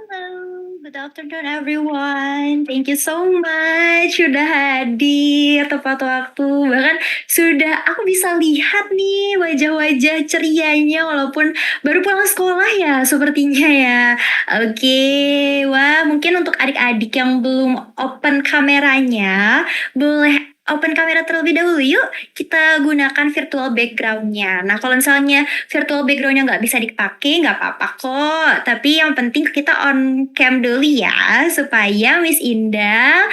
Hello, good afternoon everyone. Thank you so much sudah hadir tepat waktu. Bahkan sudah aku bisa lihat nih wajah-wajah cerianya walaupun baru pulang sekolah ya sepertinya ya. Oke, wah mungkin untuk adik-adik yang belum open kameranya, boleh open kamera terlebih dahulu yuk. Kita gunakan virtual background-nya. Nah kalau misalnya virtual background-nya nggak bisa dipakai, nggak apa-apa kok. Tapi yang penting kita on cam dulu ya, supaya Miss Indah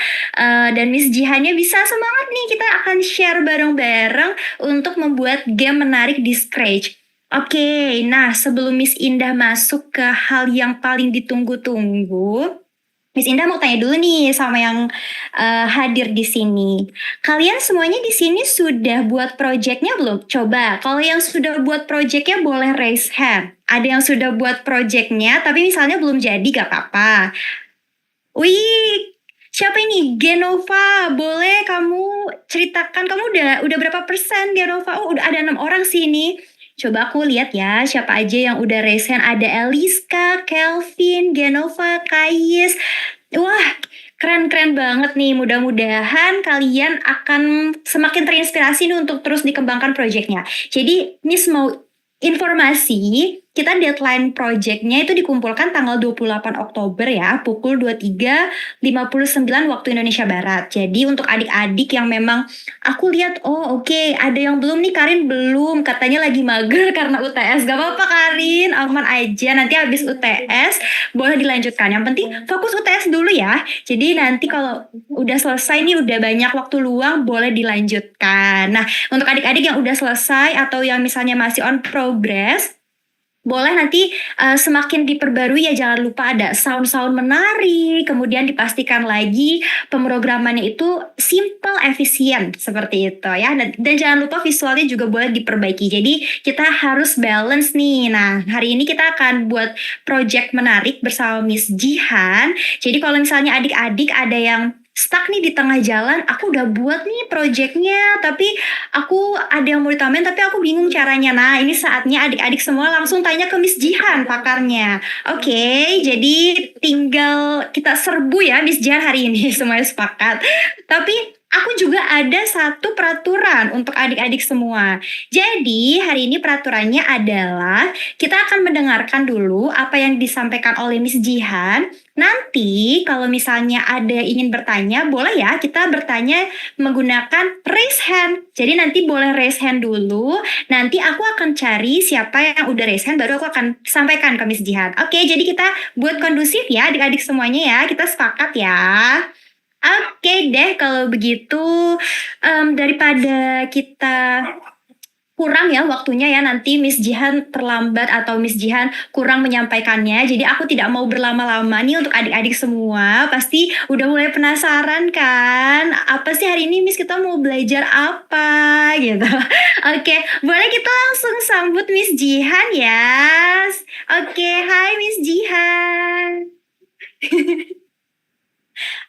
dan Miss Jihannya bisa semangat nih. Kita akan share bareng-bareng untuk membuat game menarik di Scratch. Oke, nah sebelum Miss Indah masuk ke hal yang paling ditunggu-tunggu, Miss Indah mau tanya dulu nih sama yang hadir di sini. Kalian semuanya di sini sudah buat projectnya belum? Coba, kalau yang sudah buat projectnya boleh raise hand. Ada yang sudah buat projectnya, tapi misalnya belum jadi, gak apa-apa. Wih, siapa ini? Genova, boleh kamu ceritakan kamu udah berapa persen Genova? Oh, udah ada 6 orang sih ini. Coba aku lihat ya, siapa aja yang udah raise hand. Ada Eliska, Kelvin, Genova, Kais. Wah, keren-keren banget nih. Mudah-mudahan kalian akan semakin terinspirasi nih untuk terus dikembangkan proyeknya. Jadi, Miss mau informasi, kita deadline projectnya itu dikumpulkan tanggal 28 Oktober ya, pukul 23.59 waktu Indonesia Barat. Jadi untuk adik-adik yang memang aku lihat, oh oke, ada yang belum nih, Karin belum, katanya lagi mager karena UTS. Gak apa-apa Karin, aman aja, nanti habis UTS boleh dilanjutkan. Yang penting fokus UTS dulu ya. Jadi nanti kalau udah selesai nih, udah banyak waktu luang, boleh dilanjutkan. Nah, untuk adik-adik yang udah selesai atau yang misalnya masih on progress, boleh nanti semakin diperbarui ya, jangan lupa ada sound-sound menarik, kemudian dipastikan lagi pemrogramannya itu simple, efisien, seperti itu ya. Dan jangan lupa visualnya juga boleh diperbaiki. Jadi kita harus balance nih. Nah, hari ini kita akan buat project menarik bersama Miss Jihan. Jadi kalau misalnya adik-adik ada yang stuck nih di tengah jalan, aku udah buat nih projectnya, tapi aku ada yang mau ditambahin tapi aku bingung caranya. Nah, ini saatnya adik-adik semua langsung tanya ke Miss Jihan pakarnya. Oke, jadi tinggal kita serbu ya Miss Jihan hari ini semuanya sepakat. Tapi aku juga ada satu peraturan untuk adik-adik semua. Jadi, hari ini peraturannya adalah kita akan mendengarkan dulu apa yang disampaikan oleh Miss Jihan. Nanti kalau misalnya ada ingin bertanya, boleh ya kita bertanya menggunakan raise hand. Jadi nanti boleh raise hand dulu. Nanti aku akan cari siapa yang udah raise hand, baru aku akan sampaikan ke Miss Jihan. Oke, jadi kita buat kondusif ya adik-adik semuanya ya. Kita sepakat ya. Oke deh kalau begitu, daripada kita kurang ya waktunya ya, nanti Miss Jihan terlambat atau Miss Jihan kurang menyampaikannya. Jadi aku tidak mau berlama-lama nih. Untuk adik-adik semua pasti udah mulai penasaran kan, apa sih hari ini Miss kita mau belajar apa gitu. Oke, boleh kita langsung sambut Miss Jihan ya. Oke, hai Miss Jihan.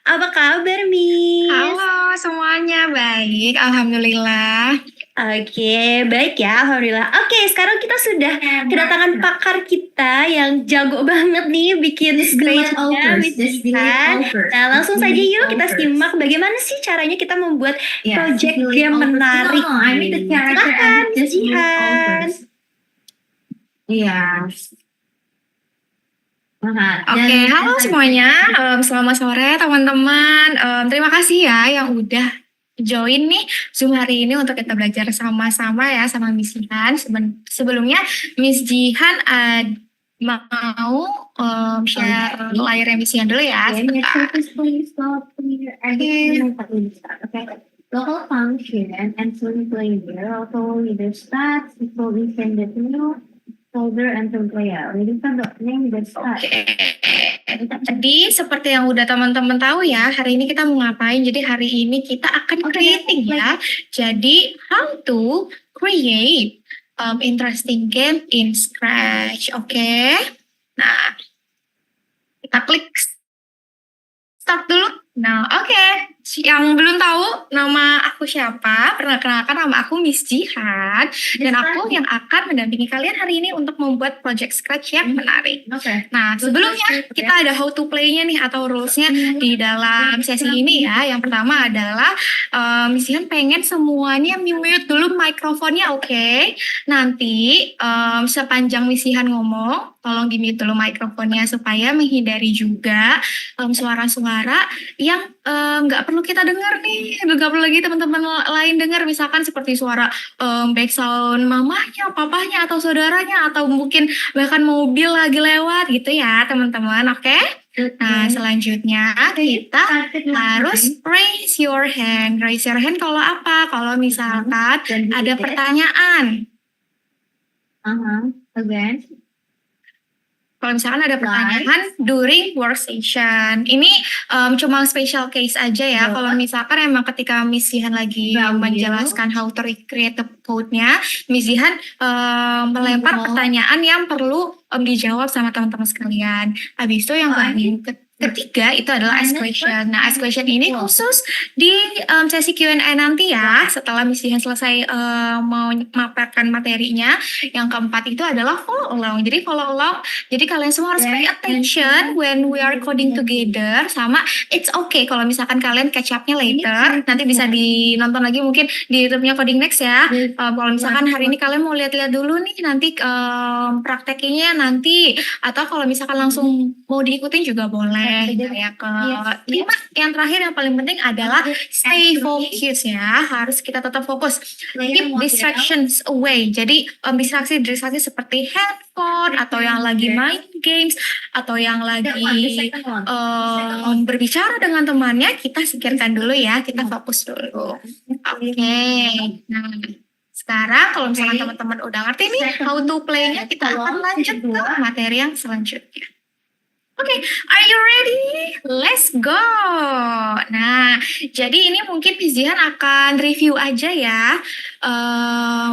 Apa kabar Miss? Halo semuanya, baik, alhamdulillah. Oke, baik ya, alhamdulillah. Oke, sekarang kita sudah kedatangan pakar kita yang jago banget nih bikin scratch-nya, Miss Jihan. Nah, langsung saja yuk kita simak bagaimana sih caranya kita membuat project game menarik. Silakan, Miss Jihan. Iya. Oke, halo semuanya. Selamat sore teman-teman. Terima kasih ya yang udah join nih Zoom hari ini untuk kita belajar sama-sama ya sama Miss Jihan. Sebelumnya Miss Jihan mau share layarnya Miss Jihan dulu ya. Sebentar. Local function and film player also leader stats before we send it to new folder and film player. Jadi kita name the stats. Jadi seperti yang udah teman-teman tahu ya, hari ini kita mau ngapain? Jadi hari ini kita akan creating ya. Jadi how to create interesting game in Scratch. Oke. Nah, kita klik start dulu. Nah, oke. yang belum tahu nama aku siapa, perkenalkan nama aku Miss Jihan dan aku yang akan mendampingi kalian hari ini untuk membuat project scratch yang menarik. Okay. Nah, sebelumnya kita ada how to play-nya nih atau rules-nya di dalam sesi ini ya. Yang pertama adalah Miss Jihan pengen semuanya mute dulu mikrofonnya, oke? Nanti sepanjang Miss Jihan ngomong, tolong di-mute dulu mikrofonnya supaya menghindari juga suara-suara yang nggak perlu kita dengar nih, nggak perlu lagi teman-teman lain dengar, misalkan seperti suara background mamahnya, papahnya, atau saudaranya, atau mungkin bahkan mobil lagi lewat gitu ya teman-teman, oke? Nah, selanjutnya kita harus raise your hand. Raise your hand kalau apa? Kalau misalkan ada pertanyaan. Again. Kalau misalkan ada pertanyaan during workstation, ini cuma special case aja ya. Kalau misalkan emang ketika Miss Jihan lagi menjelaskan how to recreate the code-nya, Miss Jihan melempar pertanyaan yang perlu dijawab sama teman-teman sekalian. Habis itu yang ketiga itu adalah ask question. Nah, ask question ini khusus di sesi Q&A nanti ya. Setelah Miss Jihan selesai mau memaparkan materinya. Yang keempat itu adalah follow along. Jadi follow along. Jadi kalian semua harus pay attention when we are coding together. Sama it's okay kalau misalkan kalian catch up-nya later. Nanti bisa dinonton lagi mungkin di YouTube-nya Coding Next ya. Kalau misalkan hari ini kalian mau lihat-lihat dulu nih nanti prakteknya nanti. Atau kalau misalkan langsung mau diikutin juga boleh. Kayak kelima, yang terakhir yang paling penting adalah stay focus ya. Harus kita tetap fokus. Keep distractions away. Jadi distraksi seperti handphone atau yang lagi main games atau yang lagi berbicara dengan temannya, kita singkirkan dulu ya. Kita fokus dulu. Oke. Nah, sekarang kalau misalkan teman-teman udah ngerti nih how to play-nya, kita akan lanjut ke materi yang selanjutnya. Oke, are you ready? Let's go. Nah, jadi ini mungkin Miss Jihan akan review aja ya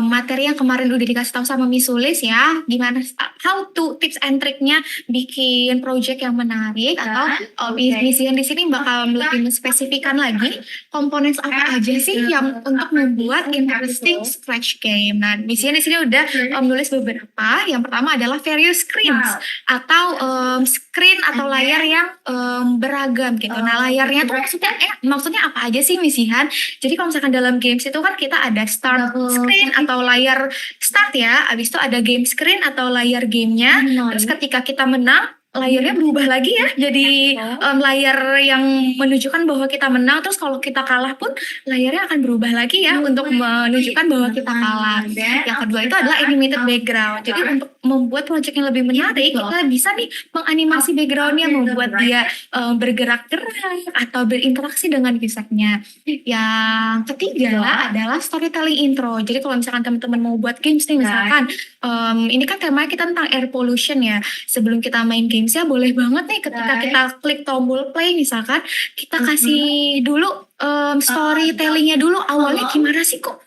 materi yang kemarin udah dikasih tahu sama Miss Sulis ya, gimana how to tips and triknya bikin project yang menarik. Atau Miss Jihan di sini bakal lebih menspesifikkan lagi komponen apa aja sih yang untuk membuat interesting scratch game. Nah, Miss Jihan di sini udah menulis beberapa. Yang pertama adalah various screens atau screen atau layar yang beragam gitu. Nah, layarnya tuh maksudnya apa aja sih Miss Jihan? Jadi kalau misalkan dalam games itu kan kita ada start screen atau layar start ya. Abis itu ada game screen atau layar gamenya. Terus ketika kita menang, layarnya berubah lagi ya, jadi layar yang menunjukkan bahwa kita menang. Terus kalau kita kalah pun layarnya akan berubah lagi ya untuk menunjukkan bahwa kita kalah. Yang kedua itu adalah animated background. Jadi untuk membuat project yang lebih menarik, kita bisa nih menganimasi backgroundnya, membuat dia bergerak-gerak atau berinteraksi dengan usernya. Yang ketiga adalah storytelling intro. Jadi kalau misalkan teman-teman mau buat games nih, misalkan ini kan temanya kita tentang air pollution ya. Sebelum kita main game ya boleh banget nih ketika kita klik tombol play misalkan kita kasih dulu storytellingnya dulu, awalnya gimana sih kok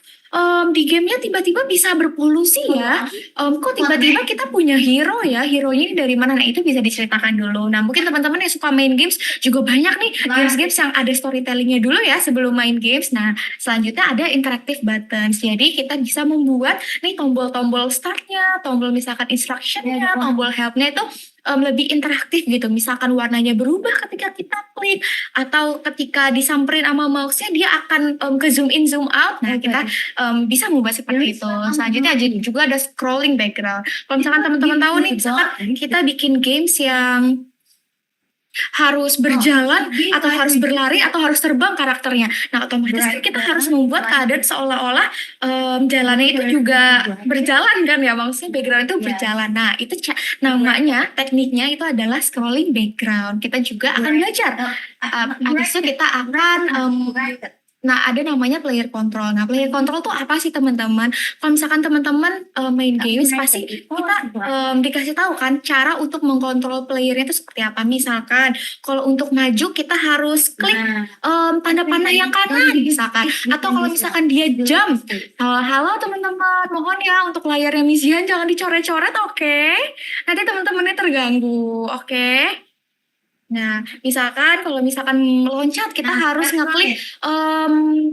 di gamenya tiba-tiba bisa berpolusi ya, kok tiba-tiba kita punya hero ya, hero-nya ini dari mana. Nah, itu bisa diceritakan dulu. Nah, mungkin teman-teman yang suka main games juga banyak nih games-games yang ada storytellingnya dulu ya sebelum main games. Nah, selanjutnya ada interactive buttons. Jadi kita bisa membuat nih tombol-tombol startnya, tombol misalkan instructionnya, tombol helpnya itu lebih interaktif gitu. Misalkan warnanya berubah ketika kita klik, atau ketika disamperin sama mouse-nya dia akan ke zoom in zoom out. Nah, kita bisa membuat seperti itu. Selanjutnya juga ada scrolling background. Kalau misalkan teman-teman tahu nih, misalkan kita bikin games yang harus berjalan atau harus berlari atau harus terbang karakternya. Nah, otomatis kan kita harus membuat keadaan seolah-olah jalannya itu juga berjalan kan ya, maksudnya background itu berjalan. Nah, itu namanya, tekniknya itu adalah scrolling background. Kita juga akan belajar. Habis itu kita akan nah, ada namanya player control. Nah, player control tuh apa sih teman-teman? Kalau misalkan teman-teman main games, pasti kita dikasih tahu kan cara untuk mengkontrol playernya itu seperti apa. Misalkan kalau untuk maju kita harus klik tanda panah yang kanan misalkan. Atau kalau misalkan dia jump, halo teman-teman, mohon ya untuk layarnya Miss Jihan jangan dicoret-coret, oke? Nanti teman-temannya terganggu, oke? Nah, misalkan kalau misalkan meloncat kita harus ngeklik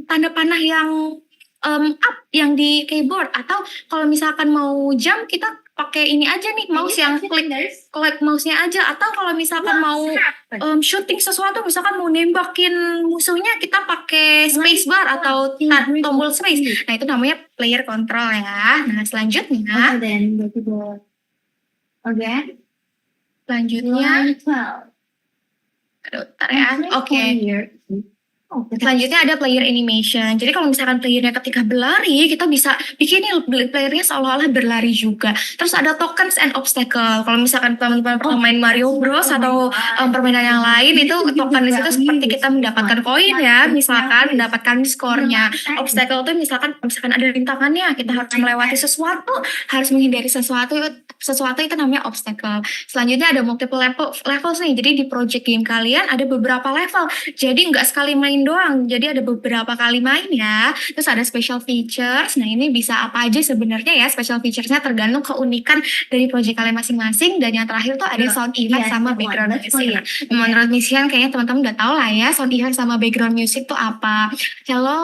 tanda panah yang up yang di keyboard, atau kalau misalkan mau jump kita pakai ini aja nih, mouse yang klik mouse-nya aja, atau kalau misalkan mau shooting sesuatu, misalkan mau nembakin musuhnya kita pakai space bar atau tombol space. Nah, itu namanya player control ya. Nah, selanjutnya Okay, then go to the again. selanjutnya Line 12. aduh, bentar ya. Oke. Player. Oh, Selanjutnya ada player animation. Jadi kalau misalkan playernya ketika berlari, kita bisa bikin nih playernya seolah-olah berlari juga. Terus ada tokens and obstacle. Kalau misalkan teman-teman pernah main Mario Bros atau permainan yang lain, itu token di situ seperti kita mendapatkan koin ya, misalkan mendapatkan skornya. Obstacle itu misalkan ada rintangannya, kita harus melewati sesuatu, harus menghindari sesuatu itu namanya obstacle. Selanjutnya ada multiple levels nih. Jadi di project game kalian ada beberapa level. Jadi nggak sekali main doang, jadi ada beberapa kali main ya. Terus ada special features. Nah, ini bisa apa aja sebenarnya ya, special featuresnya tergantung keunikan dari project kalian masing-masing. Dan yang terakhir tuh ada sound effect sama background music. Menurut Misian kayaknya teman-teman udah tahu lah ya sound effect sama background music tuh apa. Halo,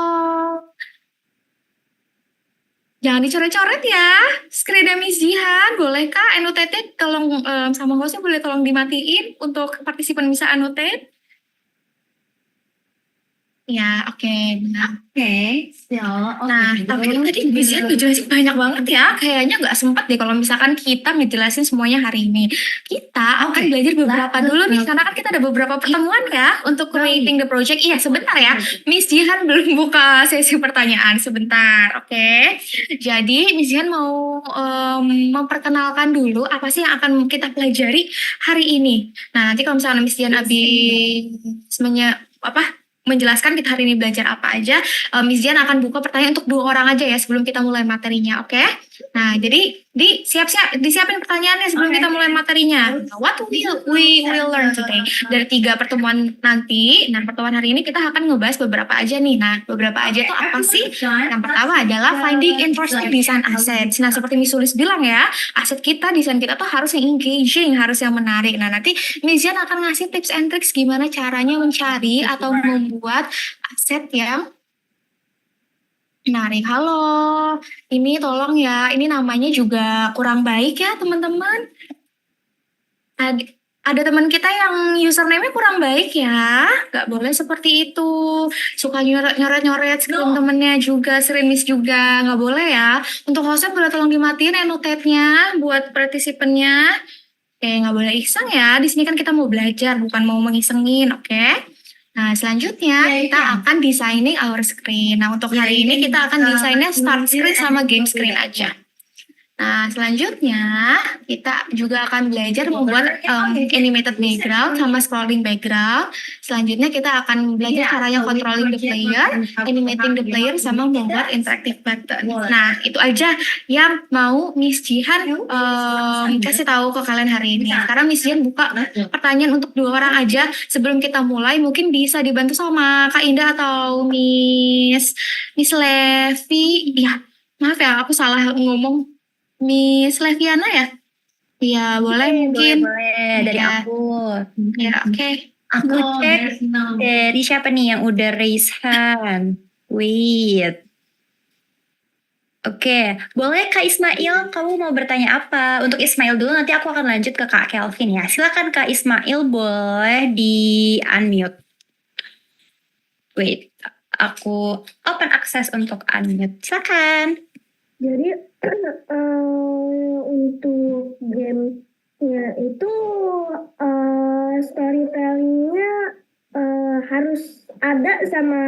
jangan dicoret-coret ya. Screennya Miss Jihan, boleh kak annotate tolong sama hostnya boleh tolong dimatiin untuk partisipan bisa annotate. Ya, oke. Nah, tapi kan tadi Miss Jihan ngejelasin banyak banget ya. Kayaknya nggak sempat deh kalau misalkan kita ngejelasin semuanya hari ini. Kita akan belajar beberapa dulu nih, karena kan kita ada beberapa pertemuan ya untuk creating the project. Iya, sebentar ya. Miss Jihan belum buka sesi pertanyaan. Sebentar, oke. Jadi Miss Jihan mau memperkenalkan dulu apa sih yang akan kita pelajari hari ini. Nah, nanti kalau misalnya Miss Jihan habis menjelaskan kita hari ini belajar apa aja, Miss Jihan akan buka pertanyaan untuk 2 orang aja ya sebelum kita mulai materinya, oke? Nah, jadi disiapin pertanyaannya sebelum kita mulai materinya. What will we learn today? Dari 3 pertemuan nanti, nah pertemuan hari ini kita akan ngebahas beberapa aja nih. Nah, beberapa aja itu apa sih? Yang pertama adalah finding interesting design assets. Nah, seperti Miss Sulis bilang ya, desain kita tuh harus yang engaging, harus yang menarik. Nah, nanti Miss Jihan akan ngasih tips and tricks gimana caranya mencari atau membuat aset yang menarik. Halo, ini tolong ya, ini namanya juga kurang baik ya teman-teman. Ada teman kita yang username-nya kurang baik ya, nggak boleh seperti itu. Suka nyoret-nyoret screen temennya juga, screen juga, nggak boleh ya. Untuk hostnya boleh tolong dimatiin annotate-nya buat partisipannya. Oke, nggak boleh iseng ya. Di sini kan kita mau belajar, bukan mau mengisengin, oke? Nah, selanjutnya kita akan designing our screen. Nah, untuk hari ini kita akan desainnya start screen sama game screen aja. Nah, selanjutnya kita juga akan belajar membuat animated background sama scrolling background. Selanjutnya kita akan belajar caranya controlling the player, animating the player, sama membuat interactive button. Nah, itu aja yang mau Miss Jihan kasih tahu ke kalian hari ini. Sekarang Miss Jihan buka pertanyaan untuk 2 orang aja. Sebelum kita mulai, mungkin bisa dibantu sama Kak Indah atau Miss Levi. Ya, maaf ya, aku salah ngomong. Miss Leviana ya? Iya, boleh mungkin. Boleh, dari Ya. aku. Ya, oke. Aku cek dari siapa nih yang udah raise hand? Wait. Oke, boleh Kak Ismail, kamu mau bertanya apa? Untuk Ismail dulu, nanti aku akan lanjut ke Kak Kelvin ya. Silakan Kak Ismail, boleh di-unmute. Wait, aku open access untuk unmute. Silakan. Jadi untuk gamenya itu storytellingnya harus ada sama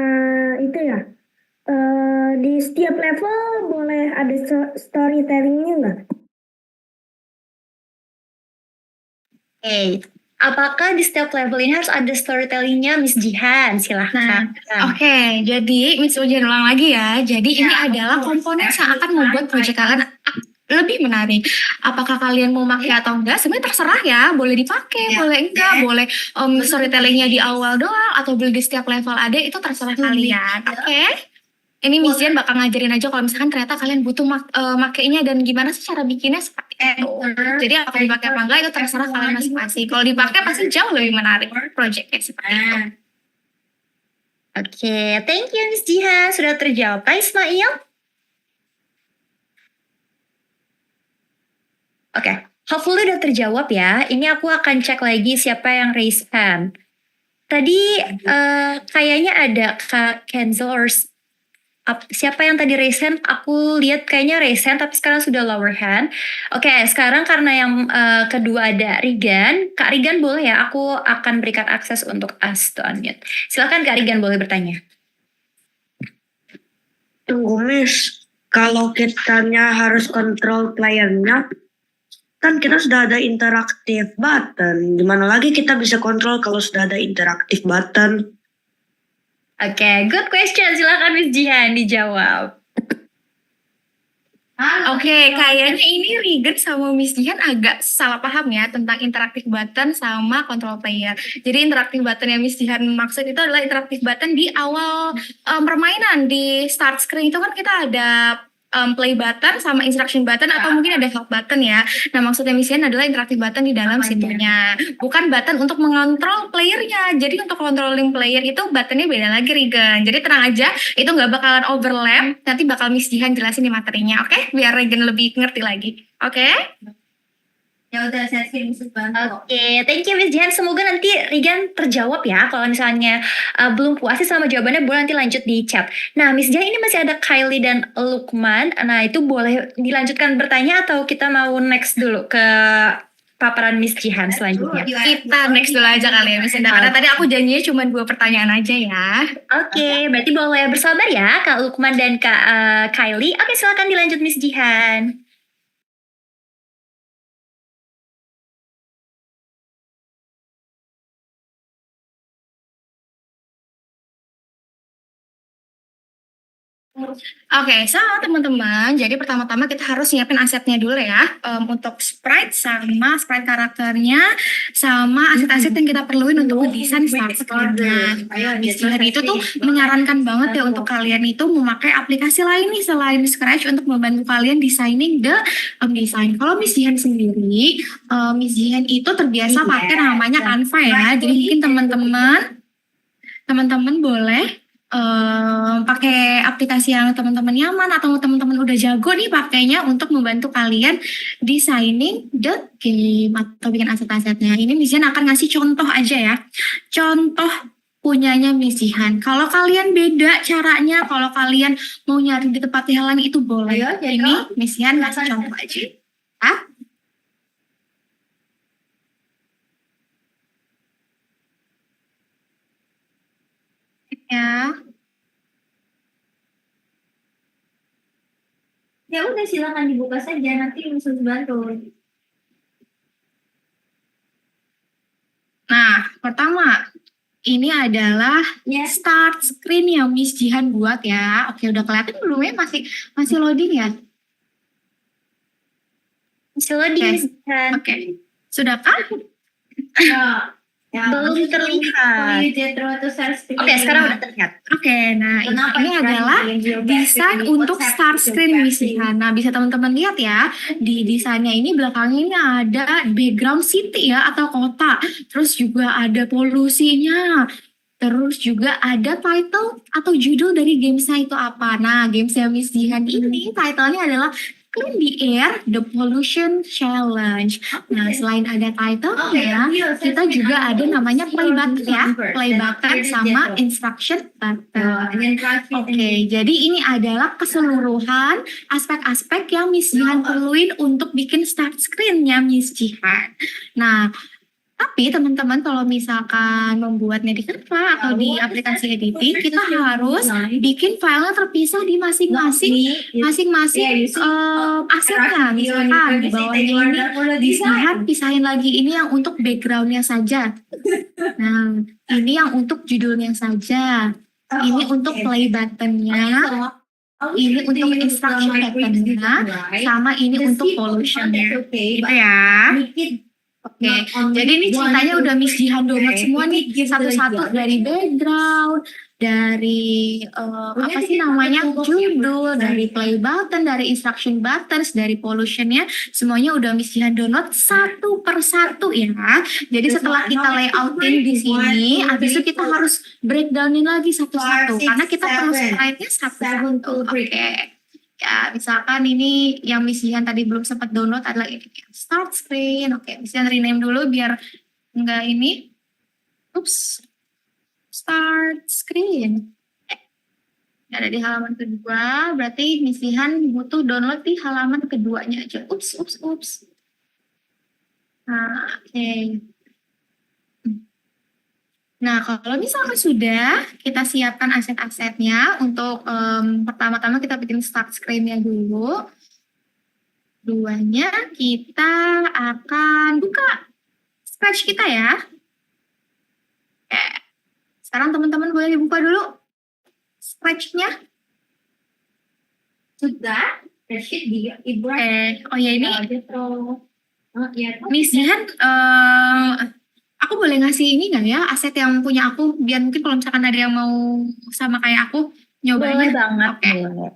itu ya. Di setiap level boleh ada storytellingnya nggak? Oke, apakah di setiap level ini harus ada storytellingnya, Miss Jihan? Silahkan. Oke, jadi Miss Ujian ulang lagi ya. Jadi ini adalah komponen yang akan membuat proyek kalian lebih menarik. Apakah kalian mau pakai atau enggak? Sebenarnya terserah ya. Boleh dipakai, boleh enggak, boleh storytellingnya di awal doang atau boleh di setiap level ada, itu terserah kalian. Oke? Ini Miss Jen bakal ngajarin aja kalau misalkan ternyata kalian butuh makainya dan gimana sih cara bikinnya seperti itu. Jadi apa dipakai apa enggak itu terserah kalian masing-masing. Kalau dipakai pasti jauh lebih menarik projectnya seperti itu. Oke, thank you Miss Jihan. Sudah terjawab. Kak Ismail? Oke, hopefully udah terjawab ya. Ini aku akan cek lagi siapa yang raise hand. Tadi kayaknya ada Kak Kenzo or siapa yang tadi raise hand? Aku lihat kayaknya raise hand tapi sekarang sudah lower hand. Oke, sekarang karena yang kedua ada Rigan. Kak Rigan boleh ya? Aku akan berikan akses untuk us to unmute. Silakan Kak Rigan boleh bertanya. Tunggu Miss, kalau kitanya harus kontrol playernya, kan kita sudah ada interaktif button. Gimana lagi kita bisa kontrol kalau sudah ada interaktif button? Oke, good question. Silakan Miss Jihan dijawab. Oke, kayaknya ini Rigen sama Miss Jihan agak salah paham ya tentang interaktif button sama control player. Jadi interaktif button yang Miss Jihan maksud itu adalah interaktif button di awal permainan. Di start screen itu kan kita ada play button sama instruction button atau mungkin ada help button ya. Nah maksudnya Miss Jihan adalah interaktif button di dalam situnya. Bukan button untuk mengontrol playernya. Jadi untuk controlling player itu buttonnya beda lagi Rigen. Jadi tenang aja, itu nggak bakalan overlap. Nanti bakal Miss Jihan jelasin di materinya, oke? Biar Rigen lebih ngerti lagi, oke? Ya udah saya sering bantu. Oke, thank you Miss Jihan. Semoga nanti Rigan terjawab ya. Kalau misalnya belum puas sih sama jawabannya, boleh nanti lanjut di chat. Nah, Miss Jihan ini masih ada Kylie dan Lukman. Nah, itu boleh dilanjutkan bertanya atau kita mau next dulu ke paparan Miss Jihan selanjutnya? Kita next dulu aja kali ya Miss Indah. Karena tadi aku janjinya cuma 2 pertanyaan aja ya. Oke, berarti boleh bersabar ya Kak Lukman dan Kak Kylie. Oke, silakan dilanjut Miss Jihan. Oke, so teman-teman, jadi pertama-tama kita harus nyiapin asetnya dulu ya, untuk sprite sama sprite karakternya, sama aset-aset yang kita perluin untuk mendesain start screen-nya. Miss Jihan itu tuh menyarankan banget ya untuk kalian itu memakai aplikasi lain nih selain Scratch untuk membantu kalian designing the design. Kalau Miss Jihan sendiri, Miss Jihan itu terbiasa pakai namanya Canva ya, jadi mungkin teman-teman boleh pakai aplikasi yang teman-teman nyaman atau teman-teman udah jago nih pakainya untuk membantu kalian designing the game atau bikin aset-asetnya. Ini Miss Jihan akan ngasih contoh aja ya. Contoh punyanya Miss Jihan. Kalau kalian beda caranya, kalau kalian mau nyari di tempat yang lain itu boleh. Ini Miss Jihan ngasih contoh aja. Ya. Ya udah silakan dibuka saja nanti Miss bantu. Nah, pertama ini adalah start screen yang Miss Jihan buat ya. Oke, udah kelihatan belum ya? Masih loading ya? Masih loading Miss Jihan. Oke. Sudahkah? Belum terlihat. Oke, sekarang udah terlihat. Oke, nah ini adalah desain untuk start screen Miss Jihan. Nah, bisa teman-teman lihat ya, di desainnya ini belakangnya ini ada background city ya atau kota. Terus juga ada polusinya. Terus juga ada title atau judul dari gamesnya itu apa. Nah, gamesnya Miss Jihan ini titlenya adalah Clean the Air, The Pollution Challenge. Nah, selain ada title ya, kita juga ada namanya play button ya. Play button sama instruction button. Oke, jadi ini adalah keseluruhan aspek-aspek yang Miss Jihan perluin untuk bikin start screen-nya Miss Jihan. Nah, tapi teman-teman kalau misalkan membuatnya di Canva atau di aplikasi editing, kita harus bikin filenya terpisah di masing-masing asetnya. Misalkan di bawahnya ini pisahin lagi ini yang untuk backgroundnya saja. Nah, ini yang untuk judulnya saja. Ini untuk play buttonnya. Ini untuk instruction buttonnya. Sama ini untuk pollutionnya. Gitu ya. Oke, jadi ini ceritanya udah Miss Jihan download semua nih satu-satu dari background, dari apa sih namanya judul, dari play button, dari instruction buttons, dari pollutionnya, semuanya udah Miss Jihan download satu per satu ya. Jadi setelah kita layoutin di sini, habis itu kita harus breakdownin lagi satu-satu karena kita perlu sprite-nya satu-satu. Oke. Ya, misalkan ini yang Miss Jihan tadi belum sempat download adalah ini. Start screen. Oke, Miss Jihan rename dulu biar enggak ini. Oops. Start screen. Ada di halaman kedua, berarti Miss Jihan butuh download di halaman keduanya aja. Oops. Nah, oke. Nah, kalau misalkan sudah, kita siapkan aset-asetnya untuk pertama-tama kita bikin start screen-nya dulu. Keduanya kita akan buka Scratch kita ya. Oke. Sekarang teman-teman boleh dibuka dulu Scratch-nya. Sudah. Oh ya ini Miss Jihan, aku boleh ngasih ini nggak ya aset yang punya aku biar mungkin kalau misalkan ada yang mau sama kayak aku nyobain. Boleh banget. Oke. Boleh.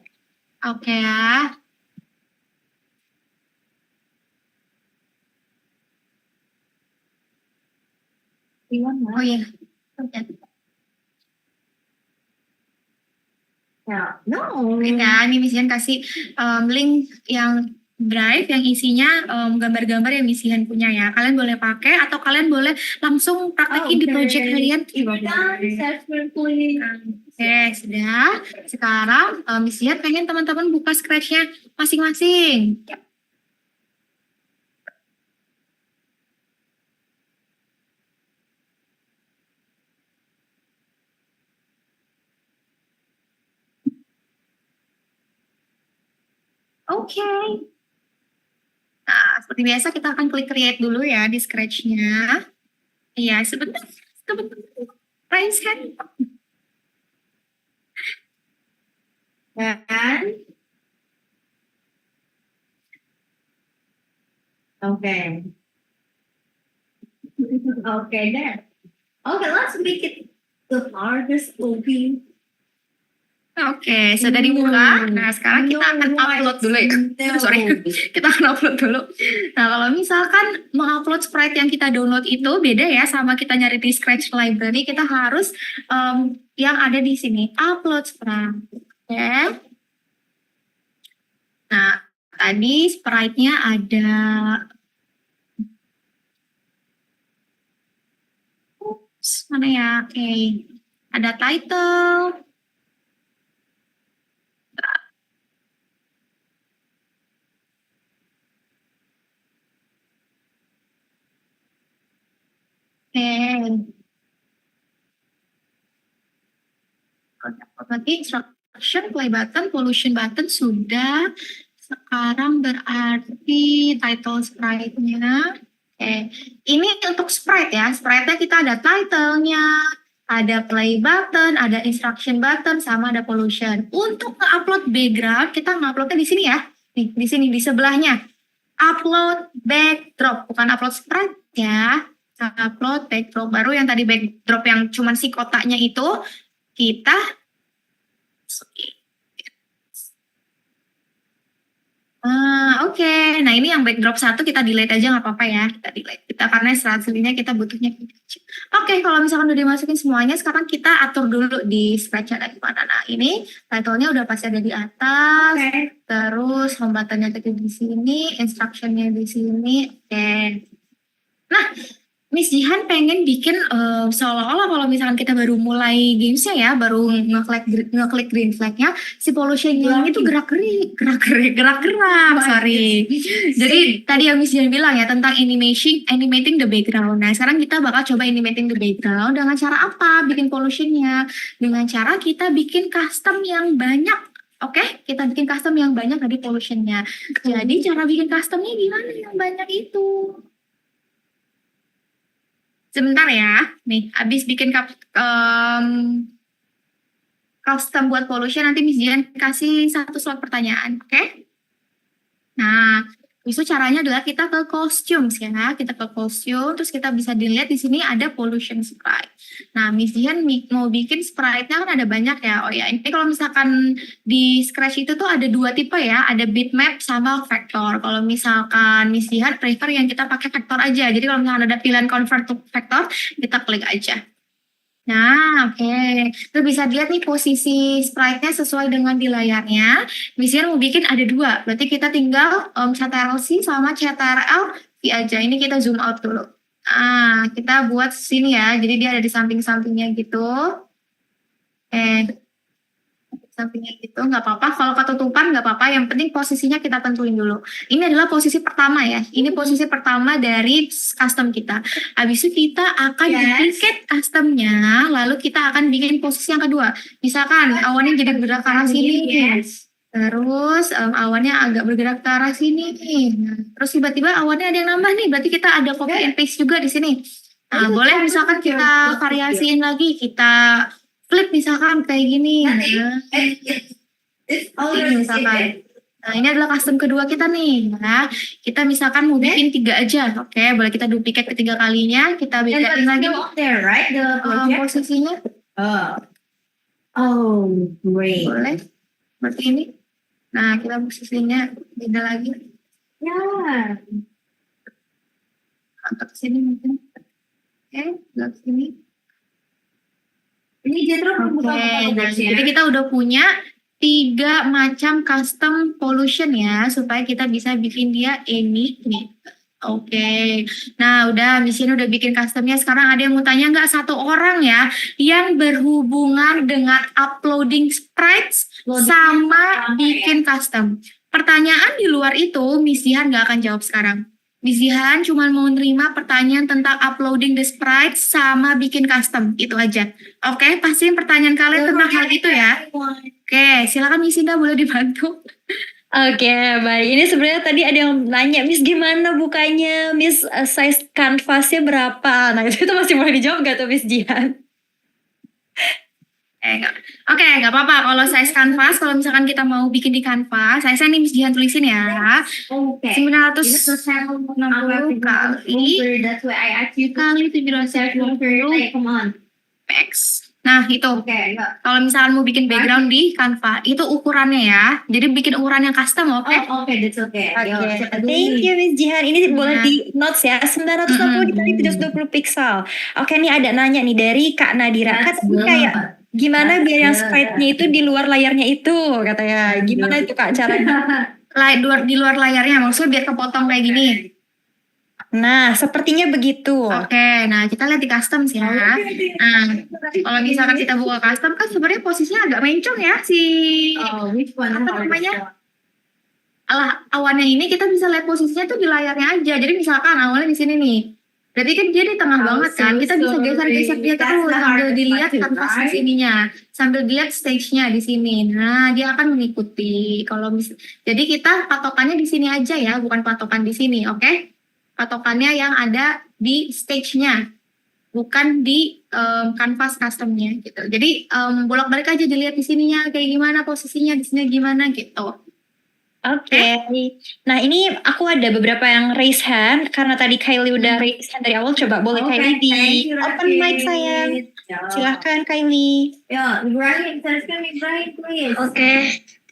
Oke ya. Oh iya. No. Ya, ini Miss Jihan kasih link yang drive yang isinya gambar-gambar yang Miss Jihan punya ya. Kalian boleh pakai atau kalian boleh langsung praktekin di project kalian. Oke, sudah. Sekarang Miss Jihan pengen teman-teman buka Scratch-nya masing-masing. Oke. Nah, seperti biasa kita akan klik create dulu ya di Scratch-nya. Iya, sebentar. Raise hand. Dan Okay. Okay, then. Okay, let's make it the hardest movie. Oke, sudah dibuka. Nah, sekarang kita akan upload dulu ya. Sorry, kita akan upload dulu. Nah, kalau misalkan mengupload sprite yang kita download itu beda ya sama kita nyari di Scratch Library, kita harus yang ada di sini, upload sprite. Oke. Nah, tadi sprite-nya ada mana ya? Oke. Ada title. Berarti instruction, play button, pollution button sudah. Sekarang berarti title sprite-nya. Oke, ini untuk sprite ya. Sprite-nya kita ada title-nya, ada play button, ada instruction button, sama ada pollution. Untuk nge-upload background, kita nge-uploadnya di sini ya. Nih, di sini, di sebelahnya. Upload backdrop, bukan upload sprite ya. Upload backdrop baru yang tadi backdrop yang cuman si kotaknya itu kita oke. Nah ini yang backdrop satu kita delete aja nggak apa-apa ya, kita delete kita karena aslinya kita butuhnya oke. Kalau misalkan udah dimasukin semuanya, sekarang kita atur dulu di Scratch ada di mana. Nah ini title-nya udah pasti ada di atas, terus home button-nya di sini, instruction-nya di sini. Oke. Nah, Miss Jihan pengen bikin seolah-olah kalau misalkan kita baru mulai gamesnya ya, baru ngeklik green flag-nya, si pollution-nya itu gerak-gerak, sorry. Jadi tadi yang Miss Jihan bilang ya tentang animating the background. Nah sekarang kita bakal coba animating the background dengan cara apa? Bikin pollution-nya dengan cara kita bikin custom yang banyak. Oke, kita bikin custom yang banyak dari pollution-nya. Jadi cara bikin custom-nya gimana yang banyak itu? Sebentar ya, nih abis bikin custom buat pollution nanti Miss Jihan kasih satu slot pertanyaan, oke? Nah, Itu caranya adalah kita ke costumes ya, kita ke costume, terus kita bisa dilihat di sini ada pollution sprite. Nah, Miss Jihan mau bikin sprite-nya kan ada banyak ya. Oh ya, ini kalau misalkan di Scratch itu tuh ada 2 tipe ya, ada bitmap sama vector. Kalau misalkan Miss Jihan prefer yang kita pakai vector aja. Jadi kalau misalkan ada pilihan convert to vector, kita klik aja. Nah, oke. Terus bisa dilihat nih posisi sprite-nya sesuai dengan di layarnya. Misalnya mau bikin ada 2. Berarti kita tinggal CTRL-C sama CTRL-V aja. Ini kita zoom out dulu. Kita buat sini ya. Jadi dia ada di samping-sampingnya gitu. Sampingnya gitu, nggak apa-apa. Kalau ketutupan nggak apa-apa. Yang penting posisinya kita tentuin dulu. Ini adalah posisi pertama ya. Ini posisi pertama dari custom kita. Habis itu kita akan duplicate customnya. Lalu kita akan bikin posisi yang kedua. Misalkan awannya jadi bergerak ke arah sini. Terus awannya agak bergerak ke arah sini. Nah, terus tiba-tiba awannya ada yang nambah nih. Berarti kita ada copy and paste juga di sini. Nah, boleh misalkan kita variasiin lagi. Kita flip misalkan kayak gini. Ini misalkan. Nah, ini adalah custom kedua kita nih. Nah, kita misalkan mau bikin 3 aja. Oke, boleh kita duplicate ketiga kalinya. Kita bikin lagi posisinya. Oh, great. Boleh. Seperti ini. Nah, kita posisinya beda lagi. Yeah. Angkat ke sini mungkin. Oke, ke sini. Ini Oke, nah, jadi kita udah punya 3 macam custom pollution ya, supaya kita bisa bikin dia ini nih. Oke, nah udah mesin udah bikin customnya. Sekarang ada yang mau tanya nggak? 1 orang ya yang berhubungan dengan uploading sprites sama bikin custom. Pertanyaan di luar itu Miss Jihan nggak akan jawab sekarang. Miss Jihan cuma mau nerima pertanyaan tentang uploading the sprite sama bikin custom, itu aja. Oke, pastiin pertanyaan kalian tentang hal itu ya. Oke, silakan Miss Indah boleh dibantu. Oke, baik. Ini sebenarnya tadi ada yang nanya, Miss gimana bukanya? Miss size kanvasnya berapa? Nah, itu masih boleh dijawab nggak tuh Miss Jihan? Oke, nggak apa-apa. Kalau size canvas, kalau misalkan kita mau bikin di canvas, saya nih Miss Jihan tulisin ya. Okay. 960 kali That's why I asked you kali 720 come on. px. Nah, itu. Okay. Kalau misalkan mau bikin background di Canva, itu ukurannya ya. Jadi bikin ukuran yang custom, oke? Oh, okay, that's okay. Oke, thank you Miss Jihan. Ini boleh di notes ya, 960 dikali 720 pixel. Oke, nih ada nanya nih dari Kak Nadira. Kak, kayak gimana biar yang sprite-nya itu di luar layarnya itu, katanya. Gimana itu Kak caranya? Di luar layarnya, maksudnya biar kepotong kayak gini. Nah, sepertinya begitu. Oke, nah kita lihat di custom sih ya. Nah, kalau misalkan kita buka custom kan sebenarnya posisinya agak mencong ya Which one? apa namanya? Awannya ini kita bisa lihat posisinya tuh di layarnya aja. Jadi misalkan awalnya di sini nih. Berarti kan dia di tengah banget kan. Kita bisa geser-geser dia terus sambil dilihat kanvas di sininya, sambil dilihat stage-nya di sini. Nah, dia akan mengikuti. Jadi kita patokannya di sini aja ya, bukan patokan di sini, oke? Patokannya yang ada di stage-nya, bukan di kanvas custom-nya gitu. Jadi bolak-balik aja dilihat di sininya kayak gimana posisinya, di sini gimana gitu. Oke. Nah, ini aku ada beberapa yang raise hand karena tadi Kylie udah raise hand dari awal. Coba boleh Kylie di open mic sayang. Silahkan Kylie. Yeah, Ibrahim, teruskan Ibrahim, please. Oke,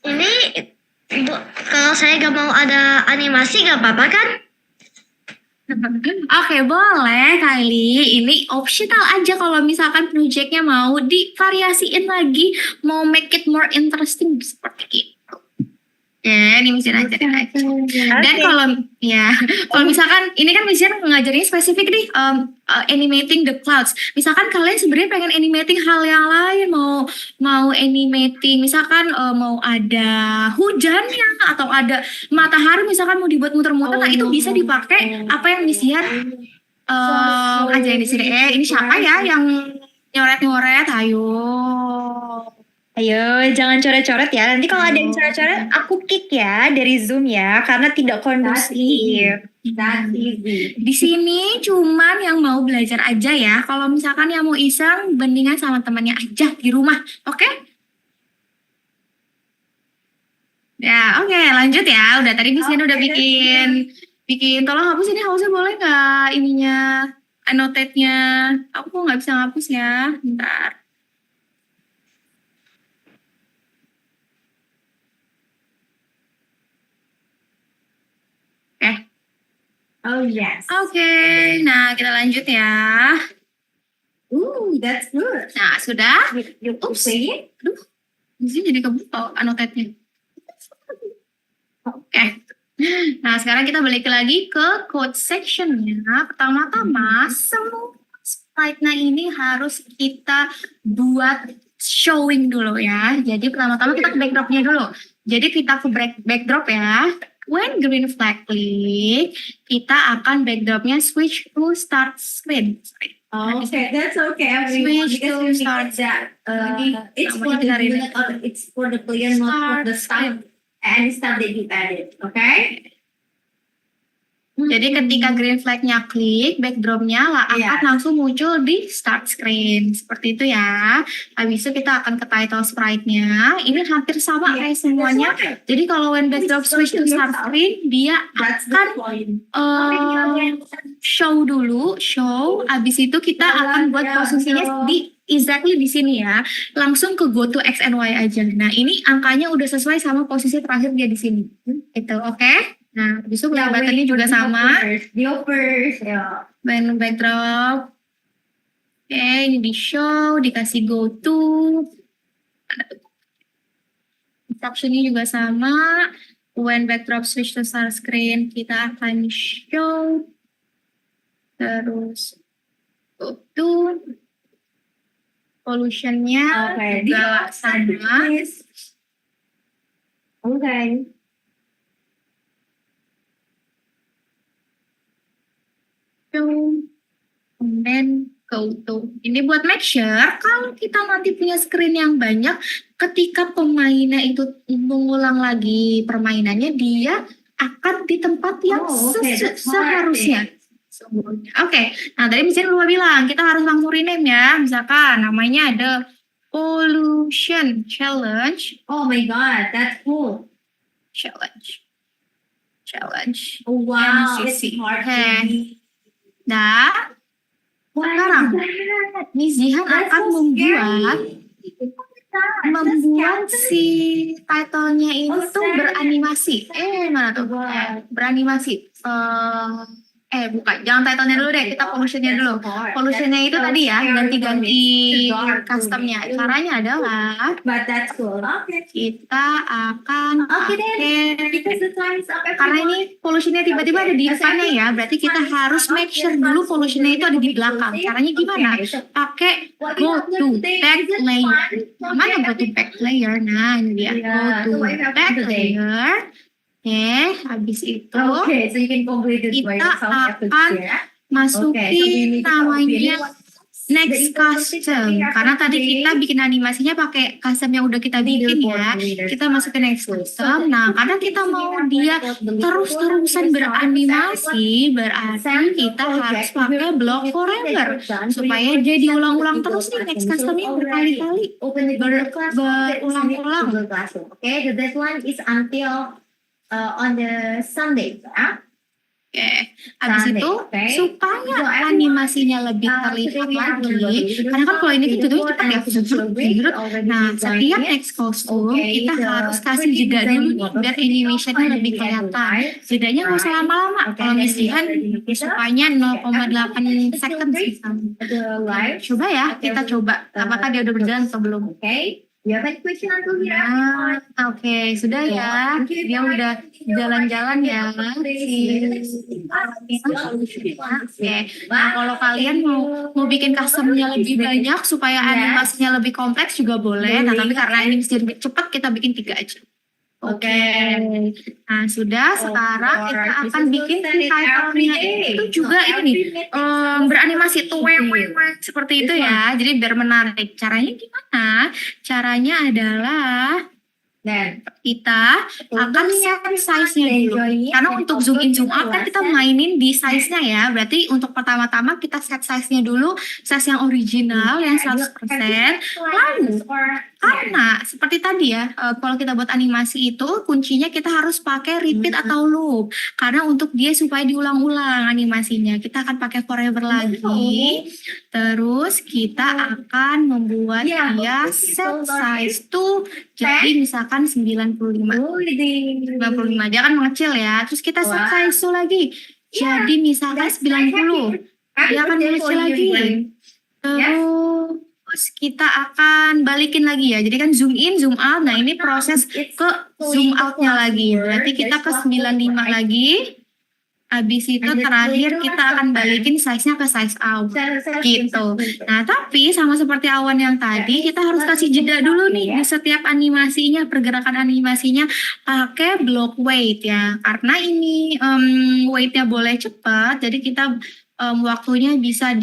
ini kalau saya gak mau ada animasi gak apa-apa kan? Oke, boleh Kylie. Ini optional aja kalau misalkan projectnya mau divariasiin lagi, mau make it more interesting seperti itu. Ya, ini mesin ajarin aja. Dan kalau misalkan ini kan mesin ngajarinnya spesifik nih animating the clouds. Misalkan kalian sebenarnya pengen animating hal yang lain, mau animating misalkan mau ada hujannya atau ada matahari misalkan mau dibuat muter-muter, nah itu bisa dipakai apa yang misian ajarin di sini. Ini siapa ya yang nyoret-nyoret? Ayo, jangan coret-coret ya. Nanti kalau ada yang coret-coret, aku kick ya dari Zoom ya, karena tidak kondusif. That's easy. Di sini cuman yang mau belajar aja ya. Kalau misalkan yang mau iseng, bandingan sama temannya aja di rumah, oke? Ya, oke, lanjut ya. Udah tadi Miss Dian udah bikin tolong hapus ini hapusnya boleh nggak ininya annotate-nya. Aku kok nggak bisa ngapus ya. Bentar. Oh yes. Oke, nah kita lanjut ya. Ooh, that's good. Nah, sudah. You Oops. say it? Aduh, di sini jadi kebuka annotate-nya. Oke. Nah, sekarang kita balik lagi ke code section-nya. Pertama-tama, semua slide-nya ini harus kita buat showing dulu ya. Jadi pertama-tama kita ke backdrop-nya dulu. Jadi kita ke backdrop ya. When green flag click, kita akan backdrop-nya switch to start screen. Sorry. Okay, that's okay. Everyone, Switch because to we start. make that it's for namanya the cari unit or it's for the player, not for the stuff and stuff that you added. Okay? Jadi ketika green flag-nya klik, backdrop-nya akan Iya. langsung muncul di start screen. Seperti itu ya. Habis itu kita akan ke title sprite-nya. Ini hampir sama kayak semuanya. Jadi kalau when backdrop switch to start screen, dia That's the akan point. show dulu, show. Habis itu kita akan buat posisinya di exactly di sini ya. Langsung ke go to X and Y aja. Nah, ini angkanya udah sesuai sama posisi terakhir dia di sini. Itu oke? Nah, habis itu Yeah, buttonnya juga sama. The uppers, yeah. Main backdrop. Oke, ini di show, dikasih go to. Instruction-nya juga sama. When backdrop switch to start screen, kita akan show. Terus go to. Solution-nya Okay. juga sama. Okay. Kemudian go to. Ini buat make sure kalau kita nanti punya screen yang banyak, ketika pemainnya itu mengulang lagi permainannya, dia akan di tempat yang Oh, okay, that's seharusnya. Oke, nah tadi misalnya lupa bilang, kita harus langsung rename ya. Misalkan namanya ada Pollution Challenge. Oh my God, that's cool. Challenge. Oh, wow, MCC. it's hard. Okay. Nah, sekarang Miss Jihan That's akan so membuat si title-nya ini Oh, tuh scary. beranimasi. Mana tuh? Beranimasi. Bukan. Jangan title-nya dulu deh. Kita pollution-nya dulu. Pollution-nya itu tadi ya, ganti-ganti custom-nya. Caranya adalah But that's cool. Okay. kita akan Okay, then. pakai, Because the time's up. karena ini pollution-nya tiba-tiba ada di depannya ya, berarti kita harus make sure dulu pollution-nya itu ada di belakang. Caranya gimana? Pakai go to back layer. Mana go to back layer? Nah, ini dia. Go to back layer. Habis itu Okay, so you can complete this by kita yourself after akan this year. masukin namanya next custom. Karena tadi kita bikin animasinya pakai custom yang udah kita bikin ya. Kita masukin next custom. Nah, karena kita mau dia terus-terusan beranimasi, berarti kita harus pakai block forever supaya dia diulang-ulang terus nih next customnya berkali-kali. berulang-ulang. Okay, so this one is until on the Sunday. Yeah? Oke, habis Sunday, itu okay. supaya animasinya lebih terlihat lagi, karena kan kalau ini kan judulnya cepat ya, Nah, setiap next kostum kita harus kasih jeda dulu nih, biar animationnya lebih kelihatan. Jedanya nggak usah lama-lama. Kalau misalkan supaya 0,8 second sih. Coba ya, kita coba. Apakah dia udah berjalan atau belum? Okay. You have any question until here? Nah, oke, sudah ya. Dia udah jalan-jalan ya. Oke. Nah, kalau kalian mau bikin customnya lebih banyak supaya animasinya lebih kompleks juga boleh. Nah, tapi karena ini mesti lebih cepat, kita bikin 3 aja. Oke. Nah, sudah. Sekarang kita akan bikin si title-nya itu juga ini nih. Beranimasi tuh seperti itu ya. Jadi biar menarik. Caranya gimana? Caranya adalah Dan kita akan set size-nya dulu. Karena untuk zoom in zoom out kan kita mainin di size-nya ya. Berarti untuk pertama-tama kita set size-nya dulu, size yang original yang 100%. Lalu Karena seperti tadi ya, kalau kita buat animasi itu kuncinya kita harus pakai repeat atau loop. Karena untuk dia supaya diulang-ulang animasinya, kita akan pakai forever lagi. Terus kita akan membuat dia set size tuh jadi misalkan 95. 95 dia akan mengecil ya. Terus kita set size tuh lagi. Jadi misalkan 90. Dia akan mengecil lagi. Terus kita akan balikin lagi ya. Jadi kan zoom in, zoom out. Nah, ini proses ke zoom outnya lagi. Berarti kita ke 95 lagi. Habis itu terakhir kita akan balikin size-nya ke size out. Gitu. Nah, tapi sama seperti awan yang tadi, kita harus kasih jeda dulu nih di setiap animasinya, pergerakan animasinya pakai block weight ya. Karena ini weight-nya boleh cepat, jadi kita waktunya bisa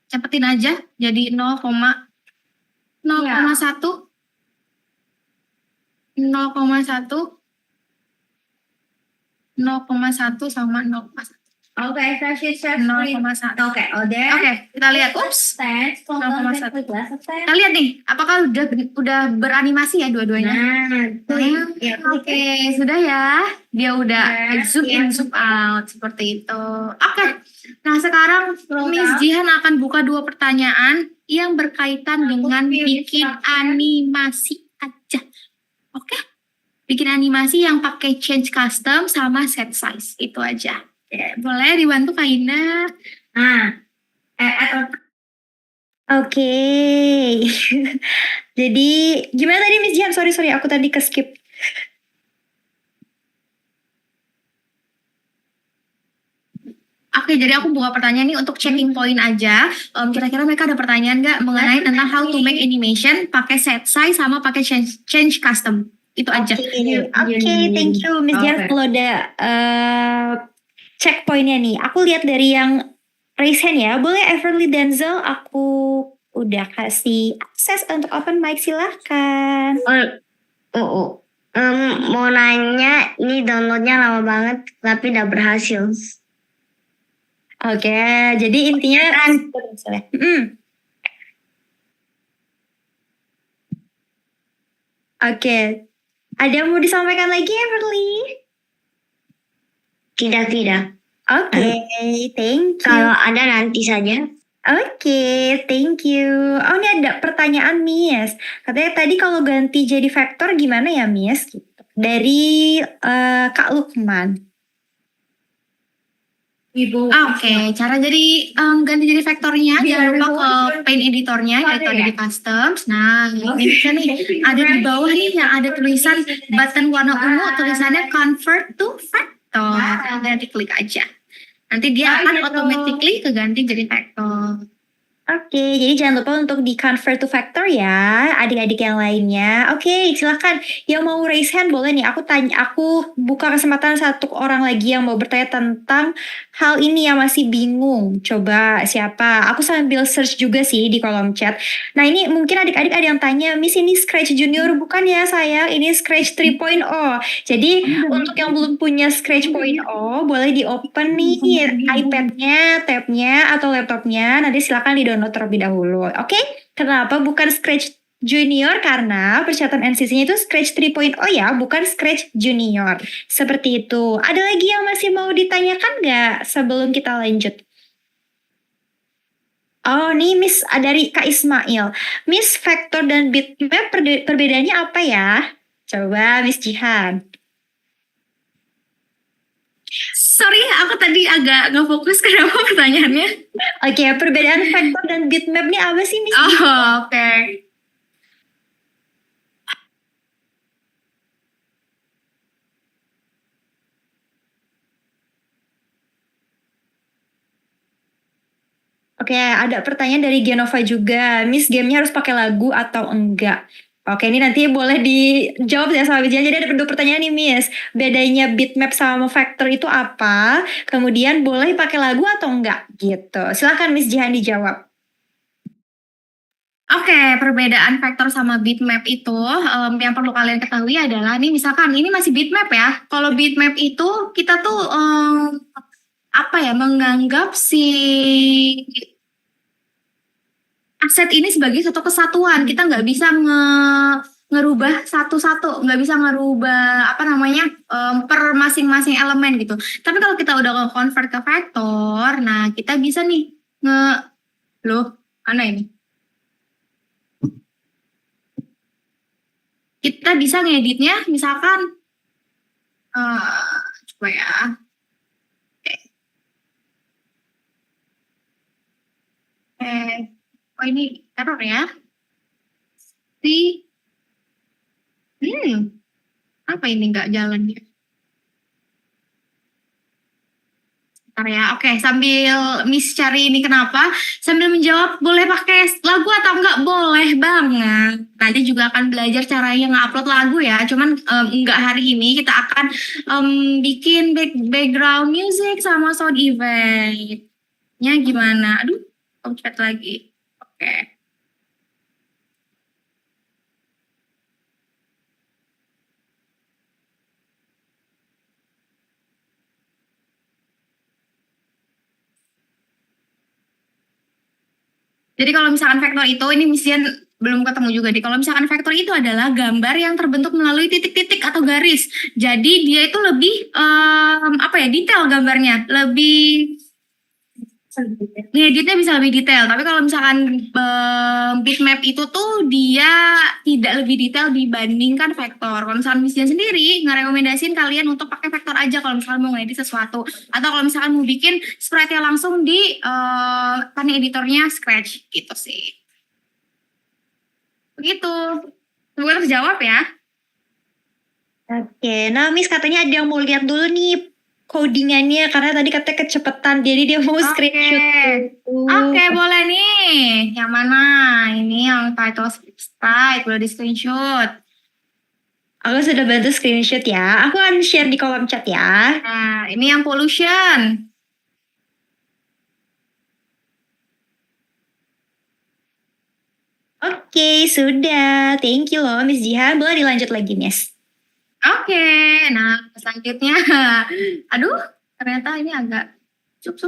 cepetin aja jadi 0,1 sama 0,1. Okay, so she says 0,1. Okay, there. Oke, kita lihat. Ups. Thanks. 0,1. Kita lihat nih, apakah udah beranimasi ya dua-duanya? Oke, sudah ya. Dia udah zoom in, zoom out seperti itu. Oke. Nah, sekarang Miss Jihan akan buka 2 pertanyaan yang berkaitan dengan bikin animasi aja. Oke? Bikin animasi yang pakai change custom sama set size. Itu aja. Ya, boleh dibantu Kak Ina? Oke. Jadi gimana tadi Miss Jihan? Sorry aku tadi ke-skip. Oke, jadi aku buka pertanyaan nih untuk checking point aja. Kira-kira mereka ada pertanyaan nggak mengenai tentang how to make animation pakai set size sama pakai change custom? Itu aja. Oke, thank you Miss Jihan. Kalau ada checkpointnya nih, aku lihat dari yang raise hand ya. Boleh Everly Denzel, aku udah kasih akses untuk open mic, silahkan. Mau nanya, ini downloadnya lama banget, tapi udah berhasil. Oke, jadi intinya Oke, ada yang mau disampaikan lagi Everly? Tidak. Oke, thank you. Kalau ada nanti saja. Oke, thank you. Oh, ini ada pertanyaan Miss. Katanya tadi kalau ganti jadi vektor gimana ya Miss? Gitu. Dari Kak Lukman. Oke, cara ganti jadi vektornya jangan lupa ke paint editornya yaitu ada di customs. Nah, ini bisa nih ada di bawah nih yang ada tulisan button warna ungu, tulisannya convert to vector. Nanti klik aja. Nanti dia akan automatically keganti jadi vektor. Oke, jadi jangan lupa untuk di-convert to vector ya, adik-adik yang lainnya. Oke, silakan. Yang mau raise hand boleh nih. Aku buka kesempatan 1 orang lagi yang mau bertanya tentang hal ini yang masih bingung. Coba siapa? Aku sambil search juga sih di kolom chat. Nah, ini mungkin adik-adik ada yang tanya, Miss ini Scratch Junior bukan ya sayang? Ini Scratch 3.0. Jadi untuk yang belum punya Scratch 3.0, boleh di-open nih iPad-nya, tab-nya, atau laptopnya. Nanti silakan di-download terlebih dahulu. Oke? Kenapa bukan Scratch Junior? Karena persyaratan NCC-nya itu Scratch 3.0 ya, bukan Scratch Junior. Seperti itu. Ada lagi yang masih mau ditanyakan nggak sebelum kita lanjut? Oh, nih Miss dari Kak Ismail. Miss, vektor dan bitmap perbedaannya apa ya? Coba Miss Jihan. Sorry, aku tadi agak nggak fokus. Kenapa pertanyaannya? Oke, perbedaan vektor dan bitmap ini apa sih, Miss? Oke. Oke, ada pertanyaan dari Genova juga. Miss, gamenya harus pakai lagu atau enggak? Oke, ini nanti boleh dijawab ya sama Miss. Jadi ada 2 pertanyaan nih, Miss. Bedanya bitmap sama vektor itu apa? Kemudian boleh pakai lagu atau enggak? Gitu. Silakan Miss Jihan dijawab. Oke, perbedaan vektor sama bitmap itu yang perlu kalian ketahui adalah nih misalkan ini masih bitmap ya. Kalau bitmap itu kita tuh menganggap si aset ini sebagai satu kesatuan. Kita nggak bisa ngerubah satu-satu, nggak bisa ngerubah apa namanya per masing-masing elemen gitu. Tapi kalau kita udah convert ke vektor, nah kita bisa nih loh, mana ini? Kita bisa ngeditnya, misalkan coba ya. Oh ini error ya. Apa ini nggak jalan ya? Bentar ya. Oke, sambil Miss cari ini kenapa, sambil menjawab boleh pakai lagu atau enggak, boleh banget. Nanti juga akan belajar caranya nge-upload lagu ya. Cuman enggak hari ini, kita akan bikin background music sama sound effect-nya gimana. Aduh, aku chat lagi. Oke. Jadi kalau misalkan vektor itu, ini misian belum ketemu juga nih. Kalau misalkan vektor itu adalah gambar yang terbentuk melalui titik-titik atau garis. Jadi dia itu lebih detail gambarnya, lebih ngeditnya bisa lebih detail. Tapi kalau misalkan bitmap itu tuh dia tidak lebih detail dibandingkan vektor. Kalau misalkan misian sendiri ngerekomendasiin kalian untuk pakai vektor aja kalau misalkan mau ngedit sesuatu, atau kalau misalkan mau bikin sprite-nya langsung di kan editornya Scratch gitu sih. Begitu. Semoga terjawab ya. Oke, nah Miss katanya ada yang mau lihat dulu nih codingannya karena tadi katanya kecepatan, jadi dia mau screenshot. Oke, boleh nih. Yang mana? Ini yang title sprite, boleh di screenshot. Aku sudah bantu screenshot ya. Aku akan share di kolom chat ya. Nah, ini yang pollution. Oke, sudah. Thank you loh Miss Jihan. Boleh dilanjut lagi, Miss. Oke, nah selanjutnya, aduh, ternyata ini agak sup.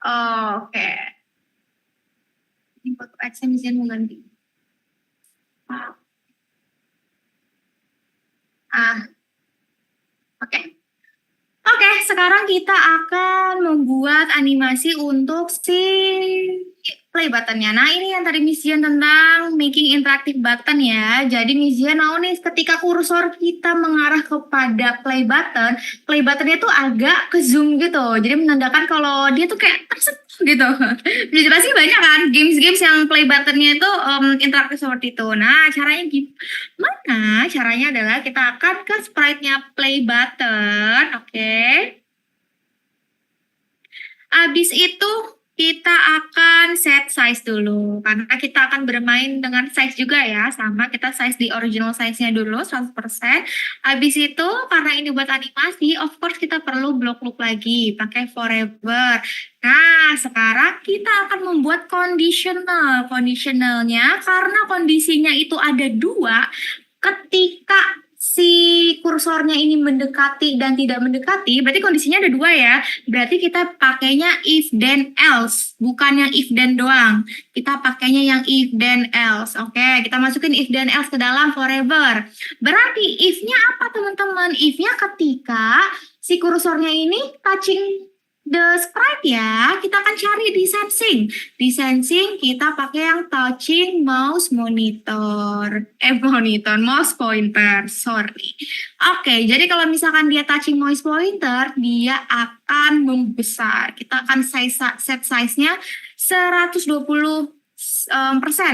Oke. Ini foto action misian mau ganti. Oke, sekarang kita akan membuat animasi untuk si play button-nya. Nah, ini yang tadi misian tentang making interactive button ya. Jadi misian mau nih ketika kursor kita mengarah kepada play button-nya tuh agak ke zoom gitu. Jadi menandakan kalau dia tuh kayak tersentuh gitu. Bisa sih banyak kan games-games yang play button-nya itu interaktif seperti itu. Nah, caranya gimana? Caranya adalah kita akan ke sprite-nya play button, oke. Habis itu kita akan set size dulu, karena kita akan bermain dengan size juga ya, sama kita size di original size-nya dulu 100%. Habis itu karena ini buat animasi, of course kita perlu block loop lagi, pakai forever. Nah, sekarang kita akan membuat conditional. Conditionalnya karena kondisinya itu ada dua, ketika si kursornya ini mendekati dan tidak mendekati, berarti kondisinya ada dua ya. Berarti kita pakainya if then else, bukan yang if then doang. Kita pakainya yang if then else. Oke, kita masukin if then else ke dalam forever. Berarti if-nya apa teman-teman? If-nya ketika si kursornya ini touching the sprite ya, kita akan cari di sensing. Di sensing kita pakai yang touching mouse mouse pointer, sorry. Oke, jadi kalau misalkan dia touching mouse pointer, dia akan membesar. Kita akan set size-nya 120%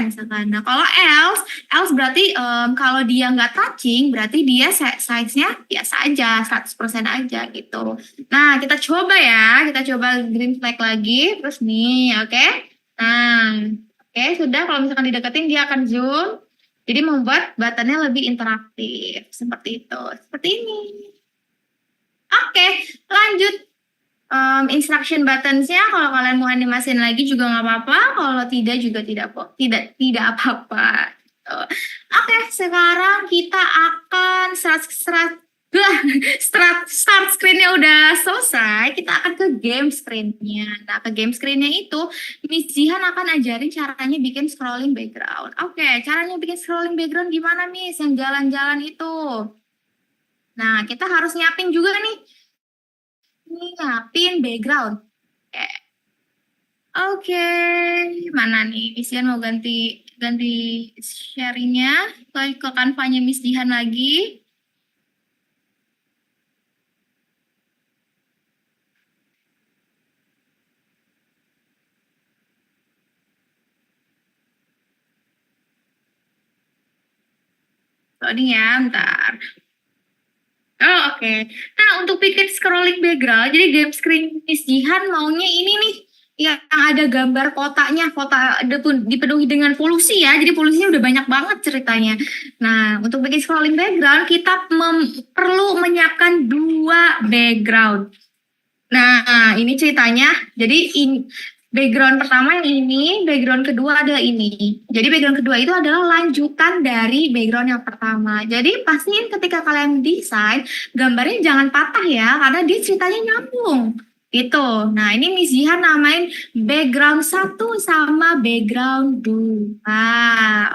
misalkan. Nah, kalau else berarti kalau dia nggak touching, berarti dia size-nya biasa aja, 100% aja gitu. Nah, kita coba ya, kita coba green flag lagi, terus nih, oke? Nah, oke, sudah. Kalau misalkan dideketin, dia akan zoom, jadi membuat buttonnya lebih interaktif, seperti itu, seperti ini. Oke, lanjut. Instruction buttons-nya kalau kalian mau animasiin lagi juga nggak apa-apa, kalau tidak juga tidak apa-apa. Oke, sekarang kita akan start screen-nya udah selesai, kita akan ke game screen-nya. Nah, ke game screen-nya itu Miss Jihan akan ajarin caranya bikin scrolling background. Oke, caranya bikin scrolling background gimana, Miss? Yang jalan-jalan itu. Nah, kita harus nyiapin juga nih. Ini nyiapin background. Oke, mana nih? Miss Jihan mau ganti sharingnya ke kanvanya Miss Jihan lagi. Oh, ini ya, bentar. Oh, oke. Nah, untuk bikin scrolling background, jadi game screen Miss Jihan maunya ini nih, yang ada gambar kotaknya, kotak dipenuhi dengan polusi ya, jadi polusinya udah banyak banget ceritanya. Nah, untuk bikin scrolling background, kita perlu menyiapkan 2 background. Nah, ini ceritanya, jadi background pertama yang ini, background kedua adalah ini. Jadi background kedua itu adalah lanjutan dari background yang pertama. Jadi pastiin ketika kalian desain, gambarnya jangan patah ya, karena dia ceritanya nyambung. Gitu. Nah, ini Miss Jihan namain background 1 sama background 2.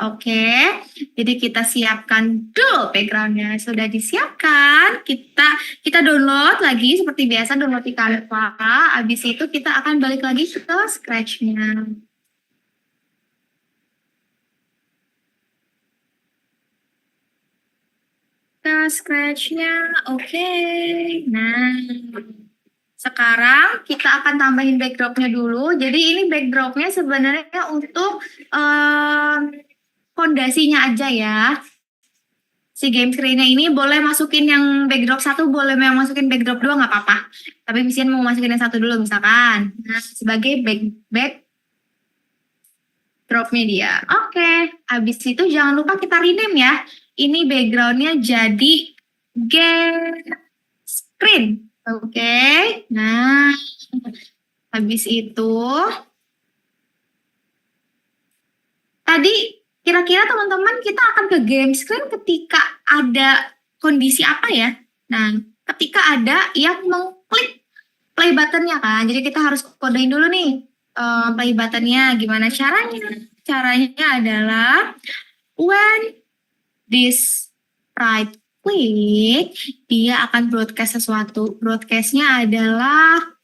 Oke. Jadi kita siapkan dulu backgroundnya. Sudah disiapkan, kita download lagi seperti biasa, download di Canva. Habis itu kita akan balik lagi ke Scratch-nya. Ke Scratch-nya, oke. Nah, sekarang kita akan tambahin backdrop-nya dulu. Jadi ini backdrop-nya sebenarnya untuk fondasinya aja ya. Si game screen-nya ini boleh masukin yang backdrop 1, boleh yang masukin backdrop 2 nggak apa-apa. Tapi misalnya mau masukin yang 1 dulu misalkan. Nah, sebagai backdrop-nya dia. Oke, habis itu jangan lupa kita rename ya. Ini background-nya jadi game screen. Oke. Nah, habis itu tadi kira-kira teman-teman kita akan ke game screen ketika ada kondisi apa ya? Nah, ketika ada yang mengklik play button-nya kan. Jadi kita harus kodein dulu nih play button-nya. Gimana caranya? Caranya adalah when this right click, dia akan broadcast sesuatu. Broadcast-nya adalah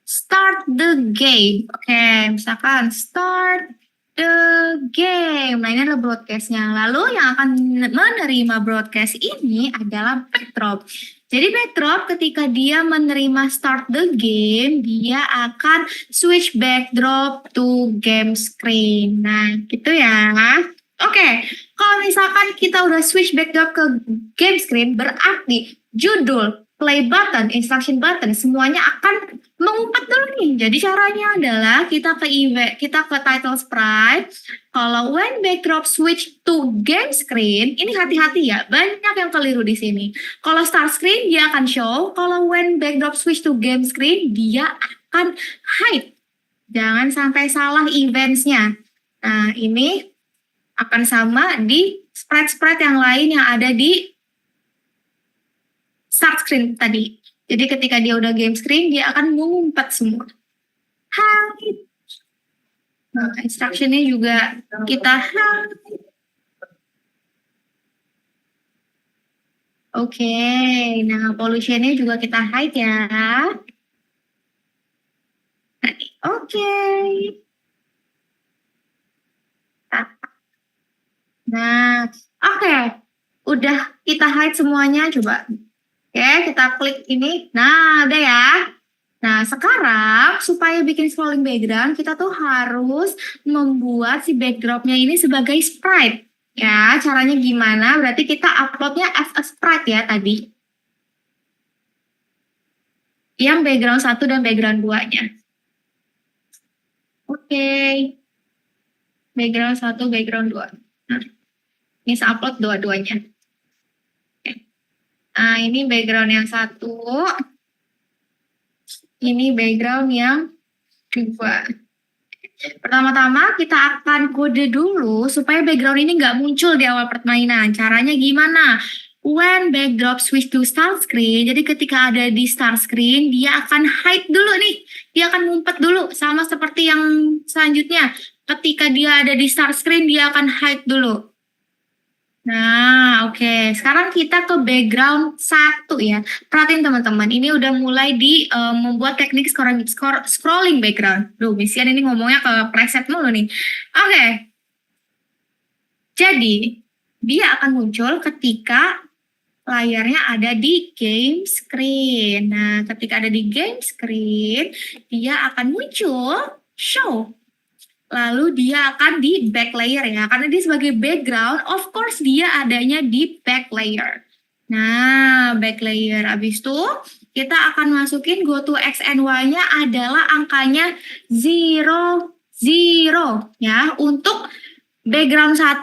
start the game. Oke, misalkan start the game. Nah, ini adalah broadcast-nya. Lalu yang akan menerima broadcast ini adalah backdrop. Jadi backdrop ketika dia menerima start the game, dia akan switch backdrop to game screen. Nah, gitu ya. Oke, kalau misalkan kita udah switch backdrop ke game screen, berarti judul, play button, instruction button, semuanya akan mengumpat dulu nih. Jadi caranya adalah kita ke title sprite. Kalau when backdrop switch to game screen, ini hati-hati ya, banyak yang keliru di sini. Kalau start screen dia akan show, kalau when backdrop switch to game screen dia akan hide. Jangan sampai salah events-nya. Nah, ini akan sama di sprite-sprite yang lain yang ada di start screen tadi. Jadi ketika dia udah game screen, dia akan mengumpat semua. Hide. Nah, instruction-nya juga kita hide. Oke, nah pollution-nya juga kita hide ya. Oke. Nah, oke. Udah kita hide semuanya, coba. Oke, kita klik ini. Nah, udah ya. Nah, sekarang supaya bikin scrolling background, kita tuh harus membuat si backdropnya ini sebagai sprite. Ya, caranya gimana? Berarti kita uploadnya as a sprite ya tadi. Yang background 1 dan background 2-nya. Oke. Background 1, background 2. Nah, ini saya upload dua-duanya. Nah, ini background yang 1. Ini background yang 2. Pertama-tama kita akan kode dulu supaya background ini nggak muncul di awal permainan. Caranya gimana? When backdrop switch to start screen, jadi ketika ada di start screen, dia akan hide dulu nih. Dia akan ngumpet dulu, sama seperti yang selanjutnya. Ketika dia ada di start screen, dia akan hide dulu. Nah, oke. Sekarang kita ke background 1 ya. Perhatiin teman-teman, ini udah mulai di membuat teknik scrolling background. Duh, misian ini ngomongnya ke preset mulu nih. Oke. Jadi, dia akan muncul ketika layarnya ada di game screen. Nah, ketika ada di game screen, dia akan muncul show. Lalu dia akan di back layer ya, karena dia sebagai background, of course dia adanya di back layer. Nah, back layer. Habis itu kita akan masukin go to X and Y-nya adalah angkanya 0, 0 ya. Untuk background 1,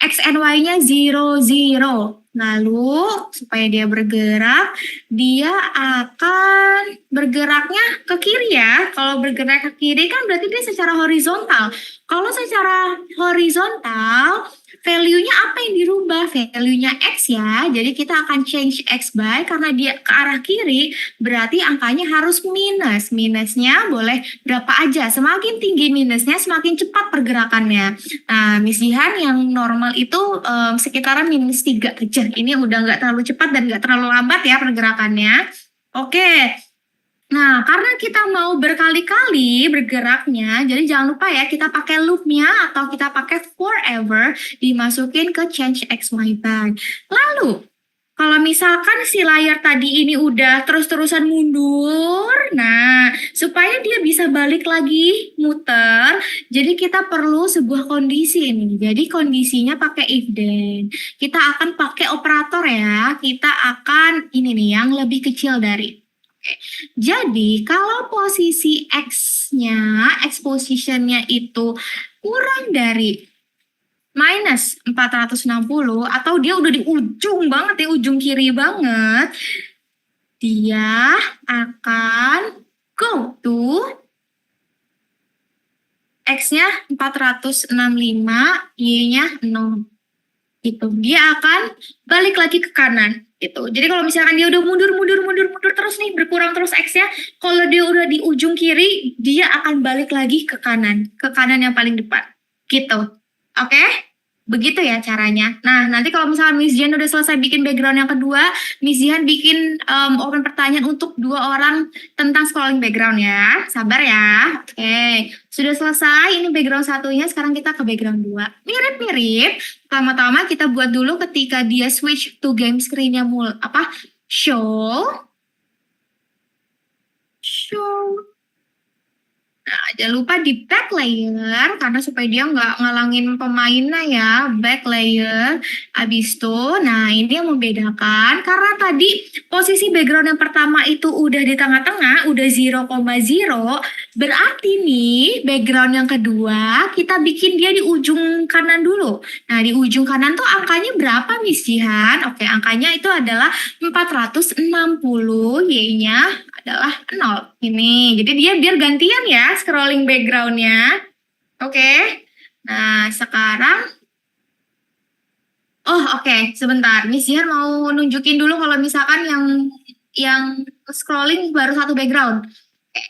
X and Y-nya 0, 0. Lalu supaya dia bergerak, dia akan bergeraknya ke kiri ya. Kalau bergerak ke kiri kan berarti dia secara horizontal. Kalau secara horizontal, value-nya apa yang dirubah? Value-nya X ya. Jadi kita akan change X by, karena dia ke arah kiri, berarti angkanya harus minus. Minusnya boleh berapa aja. Semakin tinggi minusnya, semakin cepat pergerakannya. Nah, Miss Jihan yang normal itu sekitaran -3 aja. Ini udah nggak terlalu cepat dan nggak terlalu lambat ya pergerakannya. Oke. Nah, karena kita mau berkali-kali bergeraknya, jadi jangan lupa ya kita pakai loop-nya atau kita pakai forever dimasukin ke change X, Y by. Lalu, kalau misalkan si layar tadi ini udah terus-terusan mundur, nah supaya dia bisa balik lagi muter, jadi kita perlu sebuah kondisi ini. Jadi kondisinya pakai if then. Kita akan pakai operator ya. Kita akan ini nih yang lebih kecil dari. Oke. Jadi kalau posisi X-nya, X position-nya itu kurang dari -460 atau dia udah di ujung banget ya, ujung kiri banget, dia akan go to X-nya 465, Y-nya 0. Gitu. Dia akan balik lagi ke kanan gitu. Jadi kalau misalkan dia udah mundur terus nih, berkurang terus X-nya, kalau dia udah di ujung kiri, dia akan balik lagi ke kanan yang paling depan. Gitu. Oke? Begitu ya caranya. Nah, nanti kalau misalkan Miss Jihan udah selesai bikin background yang kedua, Miss Jihan bikin open pertanyaan untuk 2 orang tentang scrolling background ya. Sabar ya. Oke. Sudah selesai, ini background 1-nya, sekarang kita ke background 2. Mirip-mirip. Pertama-tama kita buat dulu ketika dia switch to game screen-nya show. Nah, jangan lupa di back layer, karena supaya dia nggak ngalangin pemainnya ya, back layer. Habis itu, nah ini yang membedakan, karena tadi posisi background yang pertama itu udah di tengah-tengah, udah 0,0, berarti nih background yang kedua kita bikin dia di ujung kanan dulu. Nah, di ujung kanan tuh angkanya berapa Miss Jihan? Oke, angkanya itu adalah 460, Y-nya adalah 0. Ini, jadi dia biar gantian ya scrolling background-nya. Oke. Nah, sekarang oke, sebentar. Miss Jihan mau nunjukin dulu kalau misalkan yang scrolling baru 1 background. Oke.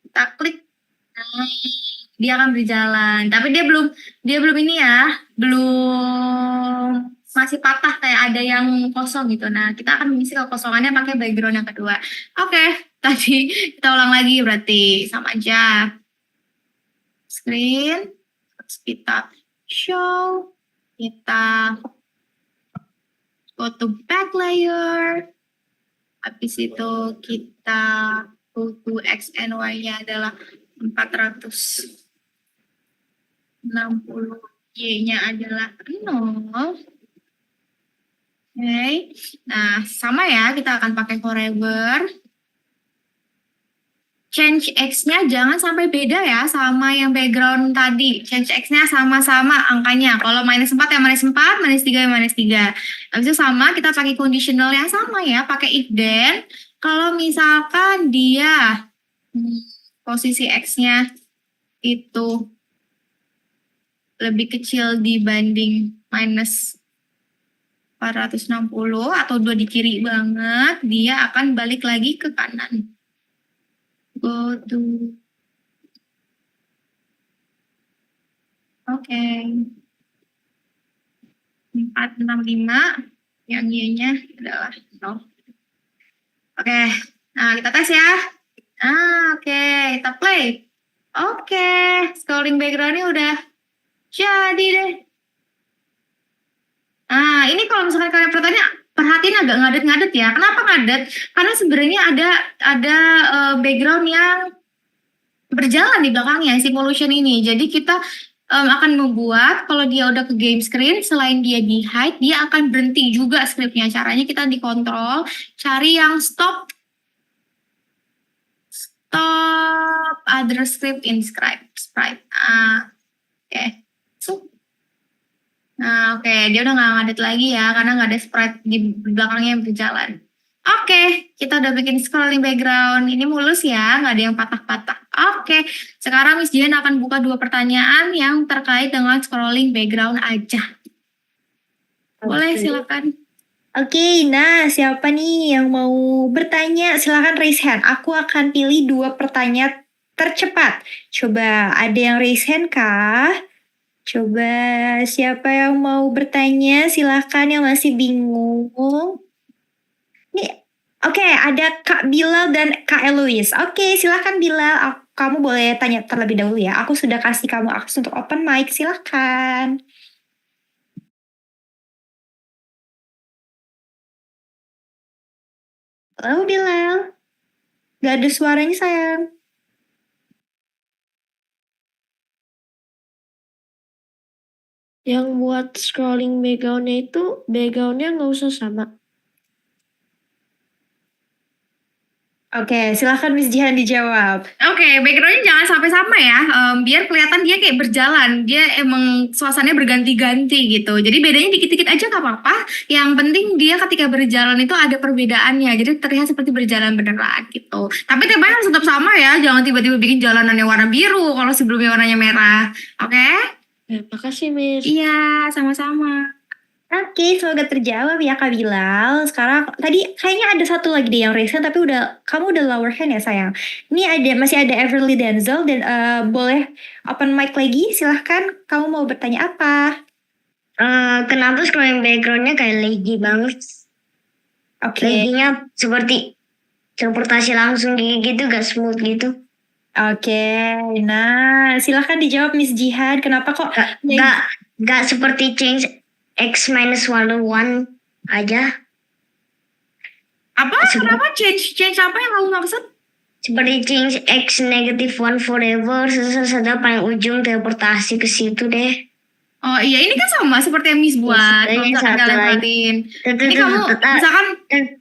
Kita klik. Nah, dia akan berjalan. Tapi dia belum ini ya, belum masih patah, kayak ada yang kosong gitu. Nah, kita akan mengisi kekosongannya pakai background yang kedua. Oke, tadi kita ulang lagi berarti sama aja. Screen, terus kita show, kita go to back layer. Habis itu kita go to X and Y-nya adalah 460, Y-nya adalah 0. Oke, nah sama ya, kita akan pakai forever. Change X-nya jangan sampai beda ya sama yang background tadi. Change X-nya sama-sama angkanya. Kalau -4 ya -4, -3 ya -3. Habis itu sama, kita pakai conditional yang sama ya, pakai if then. Kalau misalkan dia posisi X-nya itu lebih kecil dibanding minus 460 atau 2 di kiri banget, dia akan balik lagi ke kanan. Go to. Oke. 465 yang Y-nya adalah 0. Oke. Nah, kita tes ya. Oke, kita play. Oke, scrolling background-nya udah jadi deh. Ini kalau misalkan kalian perhatiin agak ngadet-ngadet ya. Kenapa ngadet? Karena sebenarnya ada background yang berjalan di belakangnya simulation ini. Jadi kita akan membuat kalau dia udah ke game screen, selain dia di hide, dia akan berhenti juga scriptnya. Caranya kita dikontrol, cari yang stop other script in sprite. Oke. Nah, oke, dia udah nggak ngadet lagi ya, karena nggak ada sprite di belakangnya yang berjalan. Oke, kita udah bikin scrolling background. Ini mulus ya, nggak ada yang patah-patah. Oke, sekarang Miss Jihan akan buka 2 pertanyaan yang terkait dengan scrolling background aja. Boleh, silakan. Oke, nah siapa nih yang mau bertanya? Silakan raise hand. Aku akan pilih 2 pertanyaan tercepat. Coba ada yang raise hand kah? Coba siapa yang mau bertanya? Silakan yang masih bingung. Nih, oke, ada Kak Bilal dan Kak Eloise. Oke, silakan Bilal. Kamu boleh tanya terlebih dahulu ya. Aku sudah kasih kamu akses untuk open mic. Silakan. Halo Bilal. Gak ada suaranya sayang. Yang buat scrolling background-nya itu background-nya nggak usah sama. Oke, silakan Miss Jihan dijawab. Oke, background-nya jangan sampai sama ya, biar kelihatan dia kayak berjalan. Dia emang suasananya berganti-ganti gitu. Jadi bedanya dikit-dikit aja nggak apa-apa. Yang penting dia ketika berjalan itu ada perbedaannya. Jadi terlihat seperti berjalan beneran gitu. Tapi temanya harus tetap sama ya. Jangan tiba-tiba bikin jalanannya warna biru kalau sebelumnya warnanya merah. Oke? Ya, makasih Miss. Iya, sama-sama. Oke, semoga terjawab ya Kak Bilal. Sekarang tadi kayaknya ada satu lagi deh yang raise hand, tapi kamu udah lower hand ya sayang. Ini masih ada Everly Denzel dan boleh open mic lagi. Silahkan, kamu mau bertanya apa? Kenapa scrolling background-nya kayak laggy banget? Oke. Laggy-nya seperti teleportasi langsung gitu, gak smooth gitu. Oke, nah silahkan dijawab Miss Jihan. Kenapa kok? Gak seperti change X-101 aja. Apa? Kenapa change apa yang kamu maksud? Seperti change X-1 forever, sesudah paling ujung teleportasi ke situ deh. Oh iya, ini kan sama seperti yang Miss buat. Kalau misalkan kalian perhatiin. Ini kamu misalkan.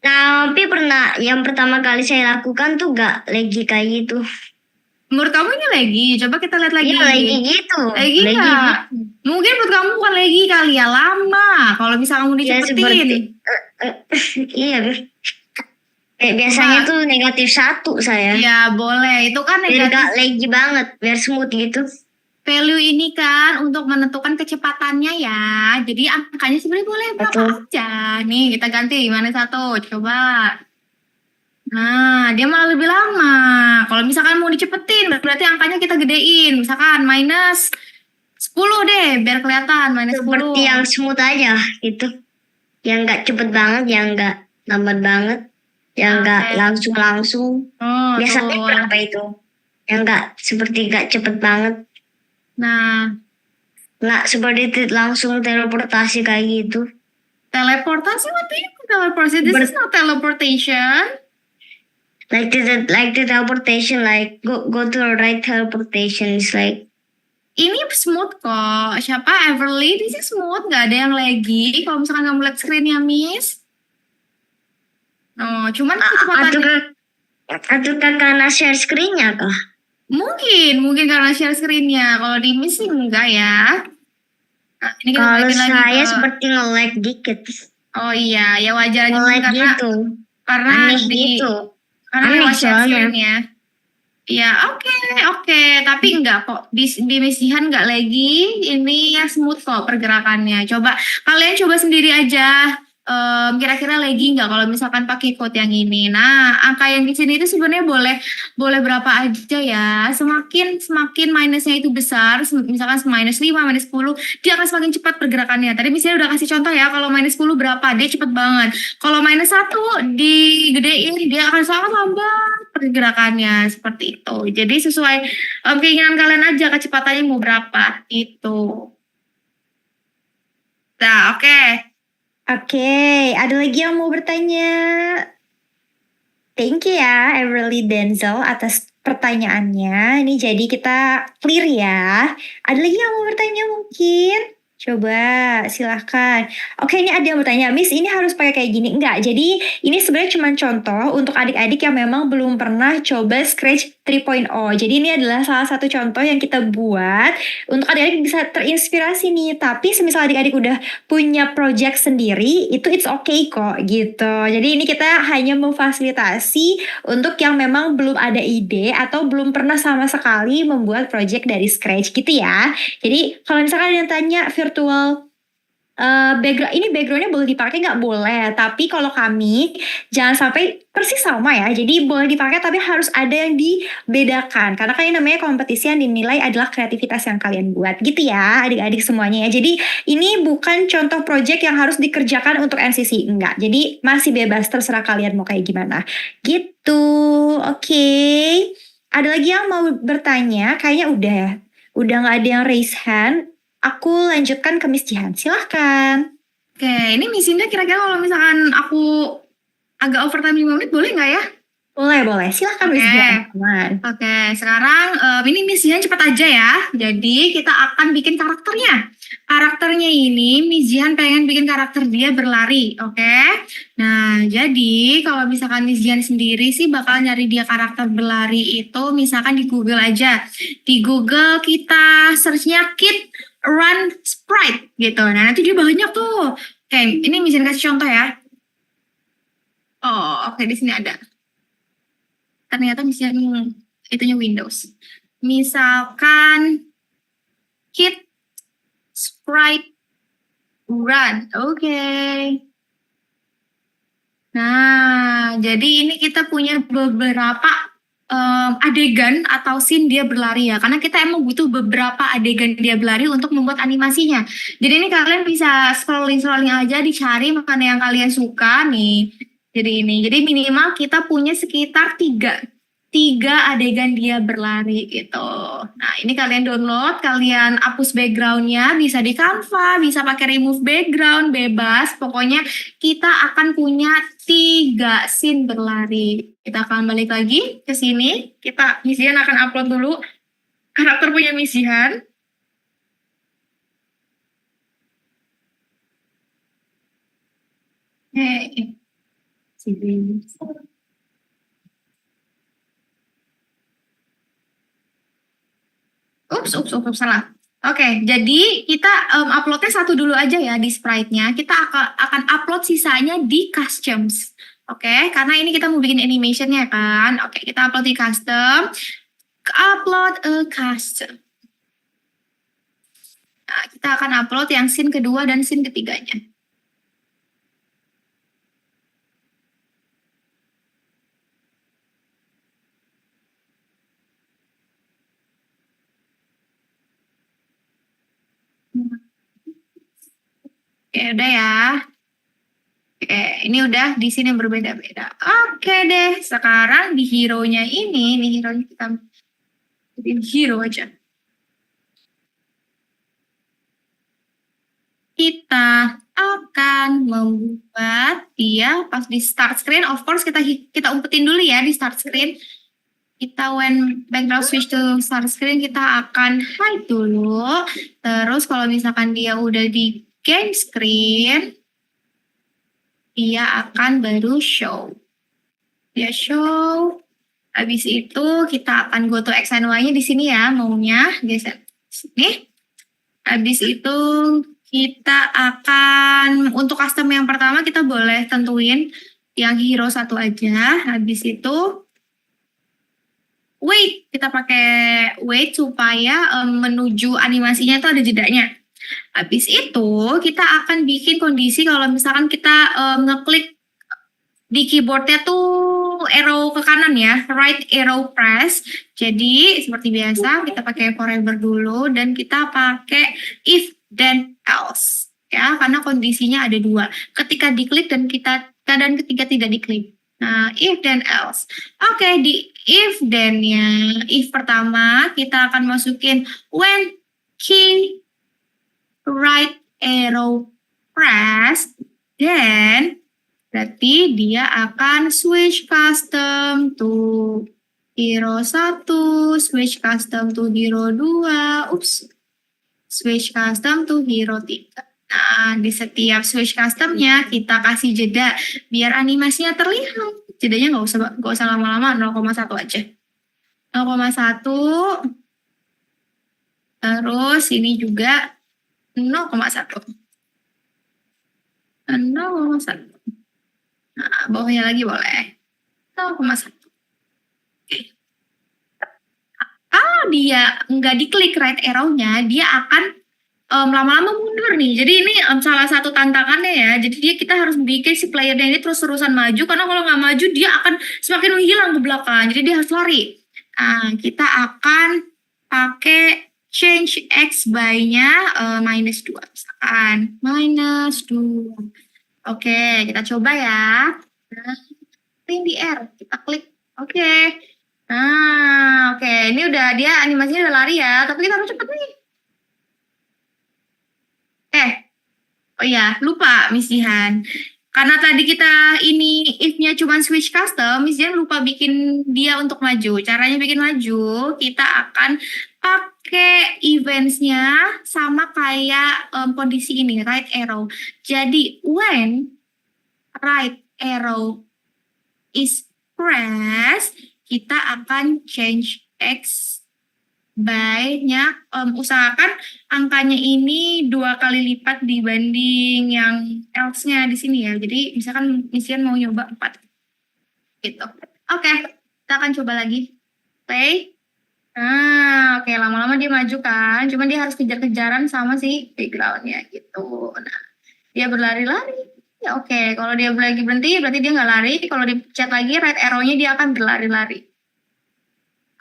Tapi yang pertama kali saya lakukan tuh gak lagi kayak gitu. Menurut kamu ini lagi? Coba kita lihat lagi. Iya, lagi gitu. Lagi nggak? Mungkin menurut kamu bukan lagi kali ya, lama. Kalau bisa kamu dicepetin. Iya, biasanya tuh -1 saya. Ya boleh, itu kan biar negatif. gak lagi banget, biar smooth gitu. Value ini kan untuk menentukan kecepatannya ya. Jadi angkanya sebenarnya boleh berapa aja. Nih kita ganti mana satu, coba. Nah, dia malah lebih lama. Kalau misalkan mau dicepetin, berarti angkanya kita gedein. Misalkan minus 10 deh, biar kelihatan minus 10. Seperti yang smooth aja gitu. Yang gak cepet banget, yang gak lambat banget, yang gak langsung-langsung. Biasanya berapa itu? Yang gak cepet banget. Nah, gak seperti langsung teleportasi kayak gitu. Teleportasi? What do you mean teleportation? This is not teleportation. Like the teleportation, like go to the right teleportation is like. Ini smooth kok. Siapa? Everly? This is smooth. Gak ada yang lagi. Kalau misalkan kamu lihat screen-nya, Miss. Oh, cuman kecepatannya. Ataukah karena share screen-nya kah? Mungkin karena share screen-nya. Kalau di Miss sih enggak ya. Nah, ini kita kalau saya lagi seperti nge-lag dikit. Oh iya, ya wajar nge-lag karena gitu. Karena aneh gitu. Karena lewat share screen-nya. Ya, oke. Tapi enggak kok. Di Misihan enggak lagi. Ini ya smooth kok pergerakannya. Kalian coba sendiri aja. Kira-kira lagi enggak kalau misalkan pakai code yang ini. Nah, angka yang di sini itu sebenarnya boleh berapa aja ya. Semakin minusnya itu besar, misalkan minus 5, minus 10, dia akan semakin cepat pergerakannya. Tadi misalnya udah kasih contoh ya, kalau minus 10 berapa, dia cepet banget. Kalau minus 1 digedein, dia akan sangat lambat pergerakannya seperti itu. Jadi sesuai keinginan kalian aja kecepatannya mau berapa itu. Nah, oke. Oke, ada lagi yang mau bertanya? Thank you ya Everly Denzel atas pertanyaannya. Ini jadi kita clear ya. Ada lagi yang mau bertanya mungkin? Coba silahkan. Oke, ini ada yang bertanya, Miss ini harus pakai kayak gini? Enggak, jadi ini sebenarnya cuma contoh untuk adik-adik yang memang belum pernah coba Scratch 3.0. Jadi ini adalah salah satu contoh yang kita buat untuk adik-adik bisa terinspirasi nih. Tapi semisal adik-adik udah punya project sendiri, itu it's okay kok gitu. Jadi ini kita hanya memfasilitasi untuk yang memang belum ada ide atau belum pernah sama sekali membuat project dari scratch gitu ya. Jadi kalau misalkan ada yang tanya virtual backgroundnya boleh dipakai nggak? Boleh, tapi kalau kami jangan sampai persis sama ya. Jadi boleh dipakai tapi harus ada yang dibedakan. Karena kan ini namanya kompetisi yang dinilai adalah kreativitas yang kalian buat gitu ya adik-adik semuanya ya. Jadi ini bukan contoh project yang harus dikerjakan untuk NCC, enggak. Jadi masih bebas terserah kalian mau kayak gimana. Gitu, oke. Ada lagi yang mau bertanya? Kayaknya udah ya. Udah nggak ada yang raise hand. Aku lanjutkan ke Miss Jihan, silahkan. Oke, ini misinya kira-kira kalau misalkan aku agak overtime 5 menit boleh nggak ya? Boleh. Silahkan Miss Jihan. Oke, sekarang ini misinya cepat aja ya. Jadi kita akan bikin karakternya. Karakternya ini Miss Jihan pengen bikin karakter dia berlari, oke? Nah, jadi kalau misalkan Miss Jihan sendiri sih bakal nyari dia karakter berlari itu misalkan di Google aja. Di Google kita searchnya Kid Run Sprite gitu. Nah, nanti dia banyak tuh. Oke, ini Miss Jihan kasih contoh ya. Oh, oke, di sini ada. Ternyata misalnya itunya Windows. Misalkan Kid Sprite Run. Oke. Nah, jadi ini kita punya beberapa adegan atau scene dia berlari ya. Karena kita emang butuh beberapa adegan dia berlari untuk membuat animasinya. Jadi ini kalian bisa scrolling aja, dicari mana yang kalian suka nih. Jadi minimal kita punya sekitar tiga adegan dia berlari gitu. Nah, ini kalian download, kalian hapus backgroundnya, bisa di Canva, bisa pakai remove background, bebas. Pokoknya kita akan punya 3 scene berlari. Kita akan balik lagi ke sini. Miss Jihan akan upload dulu karakter punya Miss Jihan. Ups, salah. Oke, jadi kita uploadnya satu dulu aja ya di sprite-nya. Kita akan upload sisanya di customs. Oke, karena ini kita mau bikin animation-nya kan. Oke, kita upload di custom. Upload a custom. Nah, kita akan upload yang scene kedua dan scene ketiganya. Oke, udah ya. Oke, ini udah di sini yang berbeda-beda. Oke deh, sekarang di hero-nya ini hero-nya kita bikin hero aja. Kita akan membuat dia pas di start screen, of course kita umpetin dulu ya di start screen. Kita when background switch to start screen, kita akan hide dulu. Terus kalau misalkan dia udah di game screen, dia akan baru show. Dia show. Habis itu kita akan go to X and Y-nya di sini ya, maunya geser sini. Habis itu kita akan untuk custom yang pertama kita boleh tentuin yang hero satu aja. Habis itu wait. Kita pakai wait supaya menuju animasinya itu ada jedanya. Habis itu kita akan bikin kondisi kalau misalkan kita ngeklik di keyboardnya tuh arrow ke kanan ya, right arrow press. Jadi seperti biasa kita pakai forever dulu dan kita pakai if then else ya, karena kondisinya ada dua. Ketika diklik dan keadaan ketiga tidak diklik. Nah, if then else. Oke, di if then-nya, if pertama kita akan masukin when key right arrow press, then berarti dia akan switch custom to hero 1, switch custom to hero 2, switch custom to hero 3. Nah, di setiap switch customnya kita kasih jeda biar animasinya terlihat. Jedanya nggak usah lama-lama, 0,1 aja. 0,1. Terus ini juga 0,1. 0,1. Nah, bawahnya lagi boleh. 0,1. Oke. Kalau dia nggak diklik right arrow-nya, dia akan lama-lama mundur nih. Jadi ini salah satu tantangannya ya. Jadi kita harus bikin si playernya ini terus-terusan maju, karena kalau nggak maju dia akan semakin menghilang ke belakang. Jadi dia harus lari. Nah, kita akan pakai change X by-nya -2. Misalkan -2. Oke, kita coba ya. Nah, in the air, kita klik. Oke. Nah, oke. Ini udah dia animasinya udah lari ya, tapi kita harus cepet nih. Oh iya, lupa Miss Jihan. Karena tadi kita ini if-nya cuma switch custom, Miss Jihan lupa bikin dia untuk maju. Caranya bikin maju, kita akan pakai events-nya sama kayak kondisi ini, right arrow. Jadi when right arrow is pressed, kita akan change X by-nya, usahakan angkanya ini 2 kali lipat dibanding yang else-nya di sini ya. Jadi misalkan misian mau nyoba 4 gitu. Oke, kita akan coba lagi. Play. Nah, oke, lama-lama dia maju kan. Cuman dia harus kejar-kejaran sama si background-nya gitu. Nah, dia berlari-lari. Ya oke, kalau dia lagi berhenti berarti dia nggak lari. Kalau dipencet lagi right arrow-nya dia akan berlari-lari.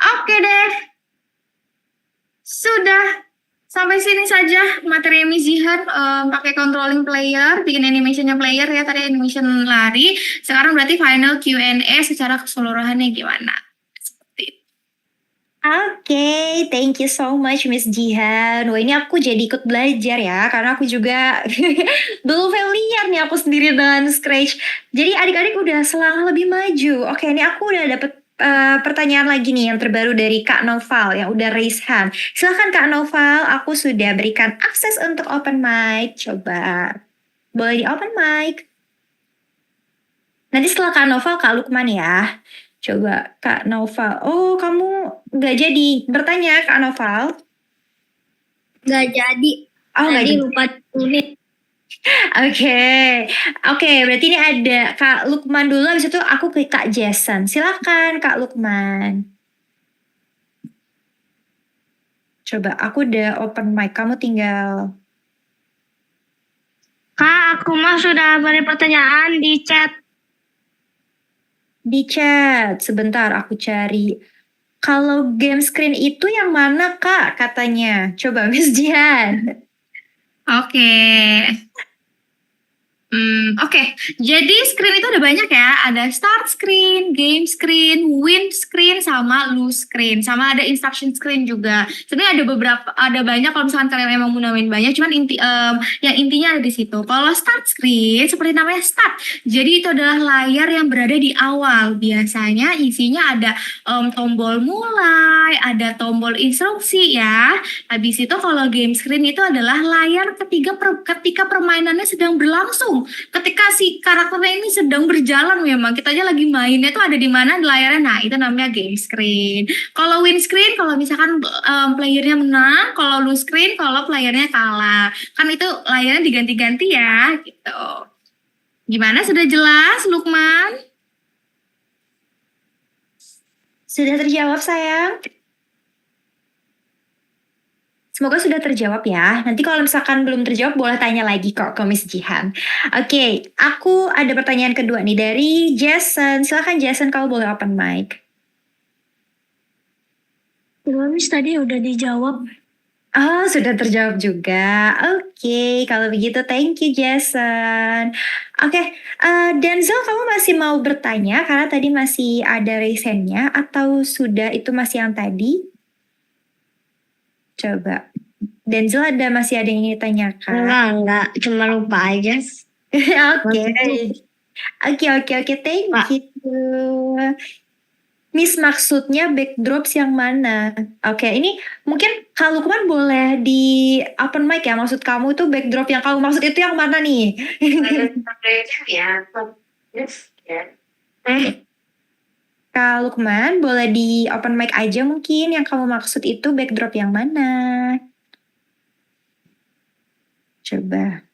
Oke deh. Sudah sampai sini saja materi Miss Jihan pakai controlling player, bikin animationnya player ya, tadi animation lari. Sekarang berarti final Q&A secara keseluruhannya gimana? Seperti itu. Oke, thank you so much Miss Jihan. Wah, ini aku jadi ikut belajar ya, karena aku juga belum familiar nih aku sendiri dengan Scratch. Jadi adik-adik udah selangkah lebih maju. Oke, ini aku udah dapet pertanyaan lagi nih yang terbaru dari Kak Noval yang udah raise hand. Silahkan Kak Noval, aku sudah berikan akses untuk open mic. Coba, boleh di open mic. Nanti setelah Kak Noval, Kak Lukman ya. Coba Kak Noval. Oh, kamu nggak jadi bertanya Kak Noval? Nggak jadi. Oh, nggak Tadi jadi. lupa tulis. Oke, berarti ini ada Kak Lukman dulu, habis itu aku ke Kak Jason. Silakan Kak Lukman. Coba, aku udah open mic, kamu tinggal. Kak, aku mah sudah beri pertanyaan di chat. Di chat, sebentar aku cari. Kalau game screen itu yang mana Kak katanya? Coba Miss Jihan. Oke. Oke, jadi screen itu ada banyak ya. Ada start screen, game screen, win screen, sama lose screen, sama ada instruction screen juga. Sebenarnya ada banyak kalau misalkan kalian memang mau namain banyak. Cuman yang intinya ada di situ. Kalau start screen seperti namanya start. Jadi itu adalah layar yang berada di awal. Biasanya isinya ada tombol mulai, ada tombol instruksi ya. Habis itu kalau game screen itu adalah layar ketika permainannya sedang berlangsung. Ketika si karakternya ini sedang berjalan memang, kita aja lagi mainnya tuh ada di mana layarnya. Nah, itu namanya game screen. Kalau win screen kalau misalkan playernya menang, kalau lose screen kalau playernya kalah. Kan itu layarnya diganti-ganti ya gitu. Gimana, sudah jelas Lukman? Sudah terjawab sayang? Semoga sudah terjawab ya. Nanti kalau misalkan belum terjawab boleh tanya lagi kok ke Miss Jihan. Oke, aku ada pertanyaan kedua nih dari Jason. Silakan Jason, kalau boleh open mic. Miss tadi udah dijawab. Oh, sudah terjawab juga. Oke, kalau begitu thank you Jason. Oke, Denzel, kamu masih mau bertanya karena tadi masih ada resennya atau sudah itu masih yang tadi? Coba. Denzel masih ada yang ingin ditanyakan? Enggak. Cuma lupa aja. Oke. Oke, thank you. Miss, maksudnya backdrops yang mana? Oke, ini mungkin Kak Lukman boleh di open mic ya. Maksud kamu itu backdrop yang kamu maksud itu yang mana nih? Kak Lukman boleh di open mic aja mungkin yang kamu maksud itu backdrop yang mana? Coba.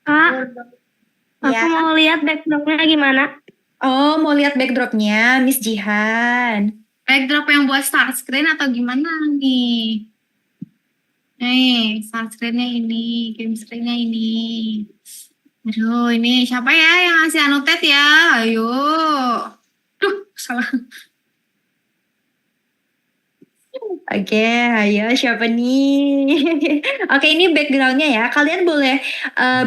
Kak, Ya. aku mau lihat backdropnya gimana. Oh, mau lihat backdropnya Miss Jihan. Backdrop yang buat start screen atau gimana nih? Nih, start screen-nya ini, game screen-nya ini. Aduh, ini siapa ya yang ngasih annotate ya? Ayo. Duh, salah. Oke, ayo siapa nih? Oke, ini backgroundnya ya. Kalian boleh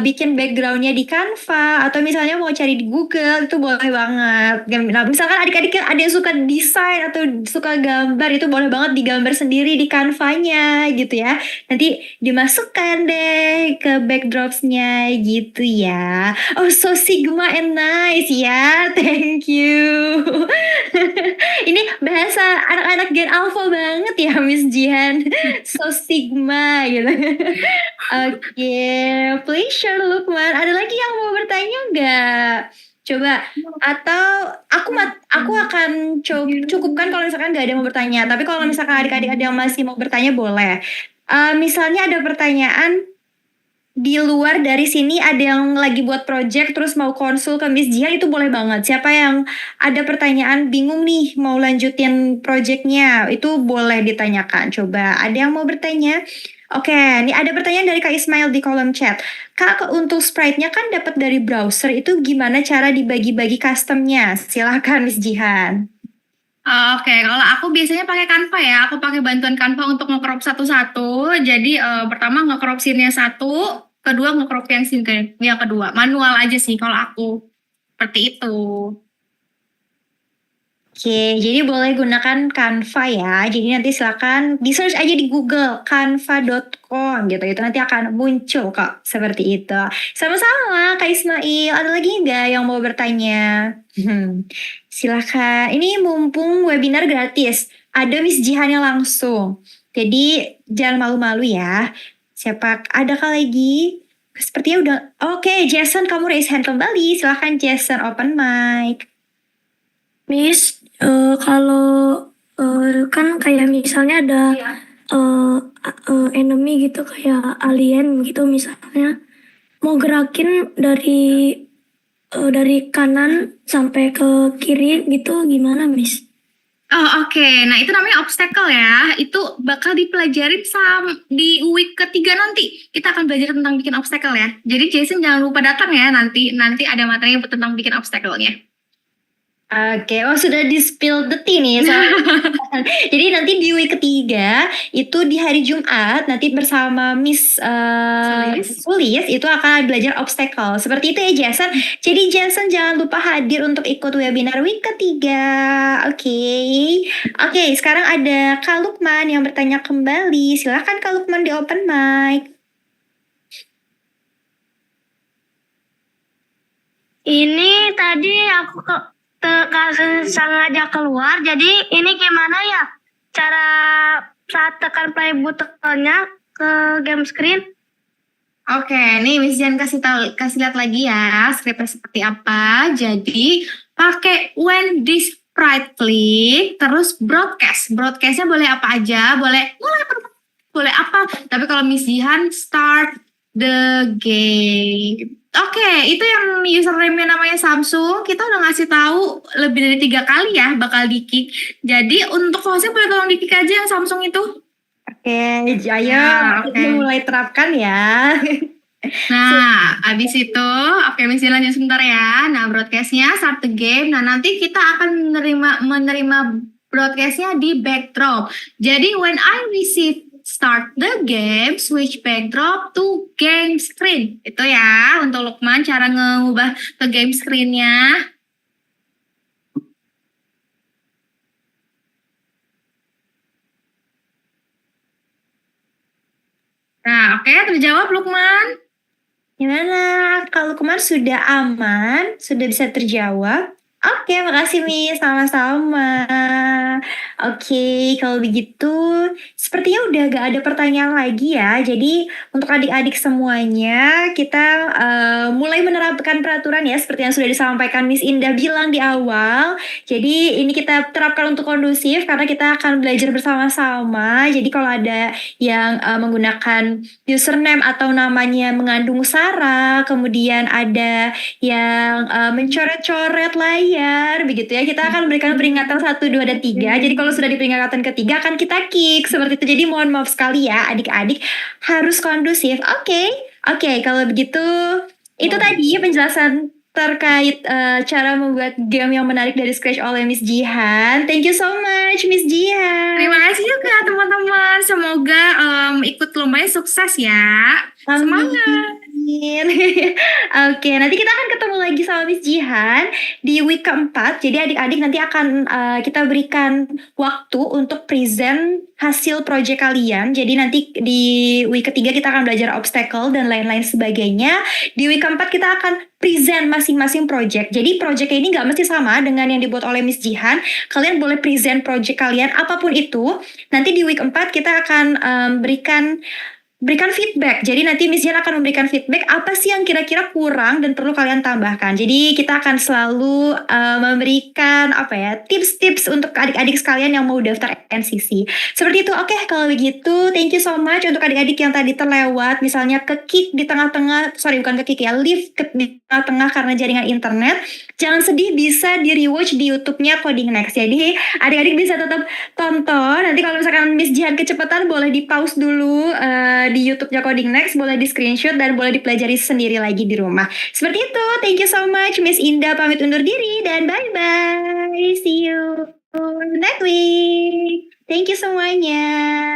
bikin backgroundnya di Canva atau misalnya mau cari di Google itu boleh banget. Nah, misalkan adik-adik ada yang suka desain atau suka gambar itu boleh banget digambar sendiri di Canva-nya gitu ya. Nanti dimasukkan deh ke backdrops-nya gitu ya. Oh, so Sigma and nice ya. Thank you. Ini bahasa anak-anak Gen Alpha banget ya Miss Jihan. So Sigma gitu. Oke, pleasure Lukman. Ada lagi yang mau bertanya nggak? Coba, atau aku akan cukupkan kalau misalkan nggak ada yang mau bertanya. Tapi kalau misalkan adik-adik ada yang masih mau bertanya boleh. Misalnya ada pertanyaan di luar dari sini ada yang lagi buat project terus mau konsul ke Miss Jihan itu boleh banget. Siapa yang ada pertanyaan bingung nih mau lanjutin projectnya itu boleh ditanyakan. Coba ada yang mau bertanya? Oke, ini ada pertanyaan dari Kak Ismail di kolom chat. Kak, untuk sprite-nya kan dapat dari browser itu gimana cara dibagi-bagi customnya? Silahkan Miss Jihan. Oke, kalau aku biasanya pakai Canva ya. Aku pakai bantuan Canva untuk nge-crop satu-satu. Jadi pertama nge-crop scene-nya satu, kedua nge-crop yang kedua. Manual aja sih kalau aku. Seperti itu. Oke, jadi boleh gunakan Canva ya. Jadi nanti silakan di search aja di Google canva.com gitu. Itu nanti akan muncul kok seperti itu. Sama-sama Kak Ismail. Ada lagi nggak yang mau bertanya? Silakan. Ini mumpung webinar gratis. Ada Miss Jihannya langsung. Jadi jangan malu-malu ya. Siapa adakah lagi? Sepertinya udah. Oke, Jason kamu raise hand kembali. Silakan Jason open mic. Miss, kalau kan kayak misalnya ada enemy gitu kayak alien gitu misalnya mau gerakin dari kanan sampai ke kiri gitu gimana Miss? Oh, oke. Nah, itu namanya obstacle ya. Itu bakal dipelajarin di week ketiga nanti. Kita akan belajar tentang bikin obstacle ya. Jadi Jason jangan lupa datang ya nanti ada materi tentang bikin obstacle-nya. Oke, oh sudah di-spill the tea nih. Jadi nanti di week ketiga itu di hari Jumat nanti bersama Miss Sulis itu akan belajar obstacle. Seperti itu ya Jason. Jadi Jason jangan lupa hadir untuk ikut webinar week ketiga. Oke, sekarang ada Kak Lukman yang bertanya kembali. Silakan Kak Lukman di open mic. Ini tadi aku sengaja keluar, jadi ini gimana ya cara saat tekan play buttonnya ke game screen? Oke, nih Miss Jan kasih lihat lagi ya skripnya seperti apa. Jadi pakai when this sprite click terus broadcast. Broadcastnya boleh apa aja, boleh apa. Tapi kalau Miss Jihan start the game. Oke, itu yang username-nya namanya Samsung. Kita udah ngasih tahu lebih dari 3 kali ya bakal di-kick. Jadi untuk hostnya boleh tolong di-kick aja yang Samsung itu. Oke, ayo Ya, kita mulai terapkan ya. Nah, abis itu, oke, mesti lanjut sebentar ya. Nah, broadcastnya start the game. Nah, nanti kita akan menerima broadcastnya di backdrop. Jadi, when I receive start the game, switch backdrop to game screen. Itu ya, untuk Lukman cara ngubah ke game screen-nya. Nah, oke, terjawab Lukman. Gimana? Kalau kemarin sudah aman, sudah bisa terjawab? Oke, makasih Mi, sama-sama. Oke, kalau begitu sepertinya udah gak ada pertanyaan lagi ya. Jadi untuk adik-adik semuanya, kita mulai menerapkan peraturan ya, seperti yang sudah disampaikan Miss Indah bilang di awal. Jadi ini kita terapkan untuk kondusif karena kita akan belajar bersama-sama. Jadi kalau ada yang menggunakan username atau namanya mengandung sara, kemudian ada yang mencoret-coret layar, begitu ya. Kita akan berikan peringatan 1, 2, dan 3. Jadi kalau sudah di peringatan ketiga akan kita kick, seperti itu. Jadi mohon maaf sekali ya adik-adik, harus kondusif. Oke, kalau begitu itu tadi penjelasan terkait cara membuat game yang menarik dari Scratch oleh Miss Jihan. Thank you so much Miss Jihan. Terima kasih juga teman-teman. Semoga ikut lombanya sukses ya. Semangat. Amin. Oke, nanti kita akan ketemu lagi sama Miss Jihan di week keempat. Jadi adik-adik nanti akan kita berikan waktu untuk present hasil project kalian. Jadi nanti di week ketiga kita akan belajar obstacle dan lain-lain sebagainya. Di week keempat kita akan present masing-masing project. Jadi project ini nggak mesti sama dengan yang dibuat oleh Miss Jihan. Kalian boleh present project kalian apapun itu. Nanti di week 4 kita akan berikan feedback. Jadi nanti Miss Jihan akan memberikan feedback apa sih yang kira-kira kurang dan perlu kalian tambahkan. Jadi kita akan selalu memberikan tips-tips untuk adik-adik sekalian yang mau daftar NCC. Seperti itu. Oke, kalau begitu thank you so much untuk adik-adik yang tadi terlewat, misalnya ke-kick di tengah-tengah, bukan ke-kick ya, leave di tengah-tengah karena jaringan internet. Jangan sedih, bisa di-rewatch di YouTube-nya Coding Next. Jadi adik-adik bisa tetap tonton. Nanti kalau misalkan Miss Jihan kecepatan boleh di-pause dulu di YouTube-nya Coding Next, boleh di screenshot dan boleh dipelajari sendiri lagi di rumah. Seperti itu. Thank you so much Miss Indah, pamit undur diri dan bye-bye. See you next week. Thank you semuanya.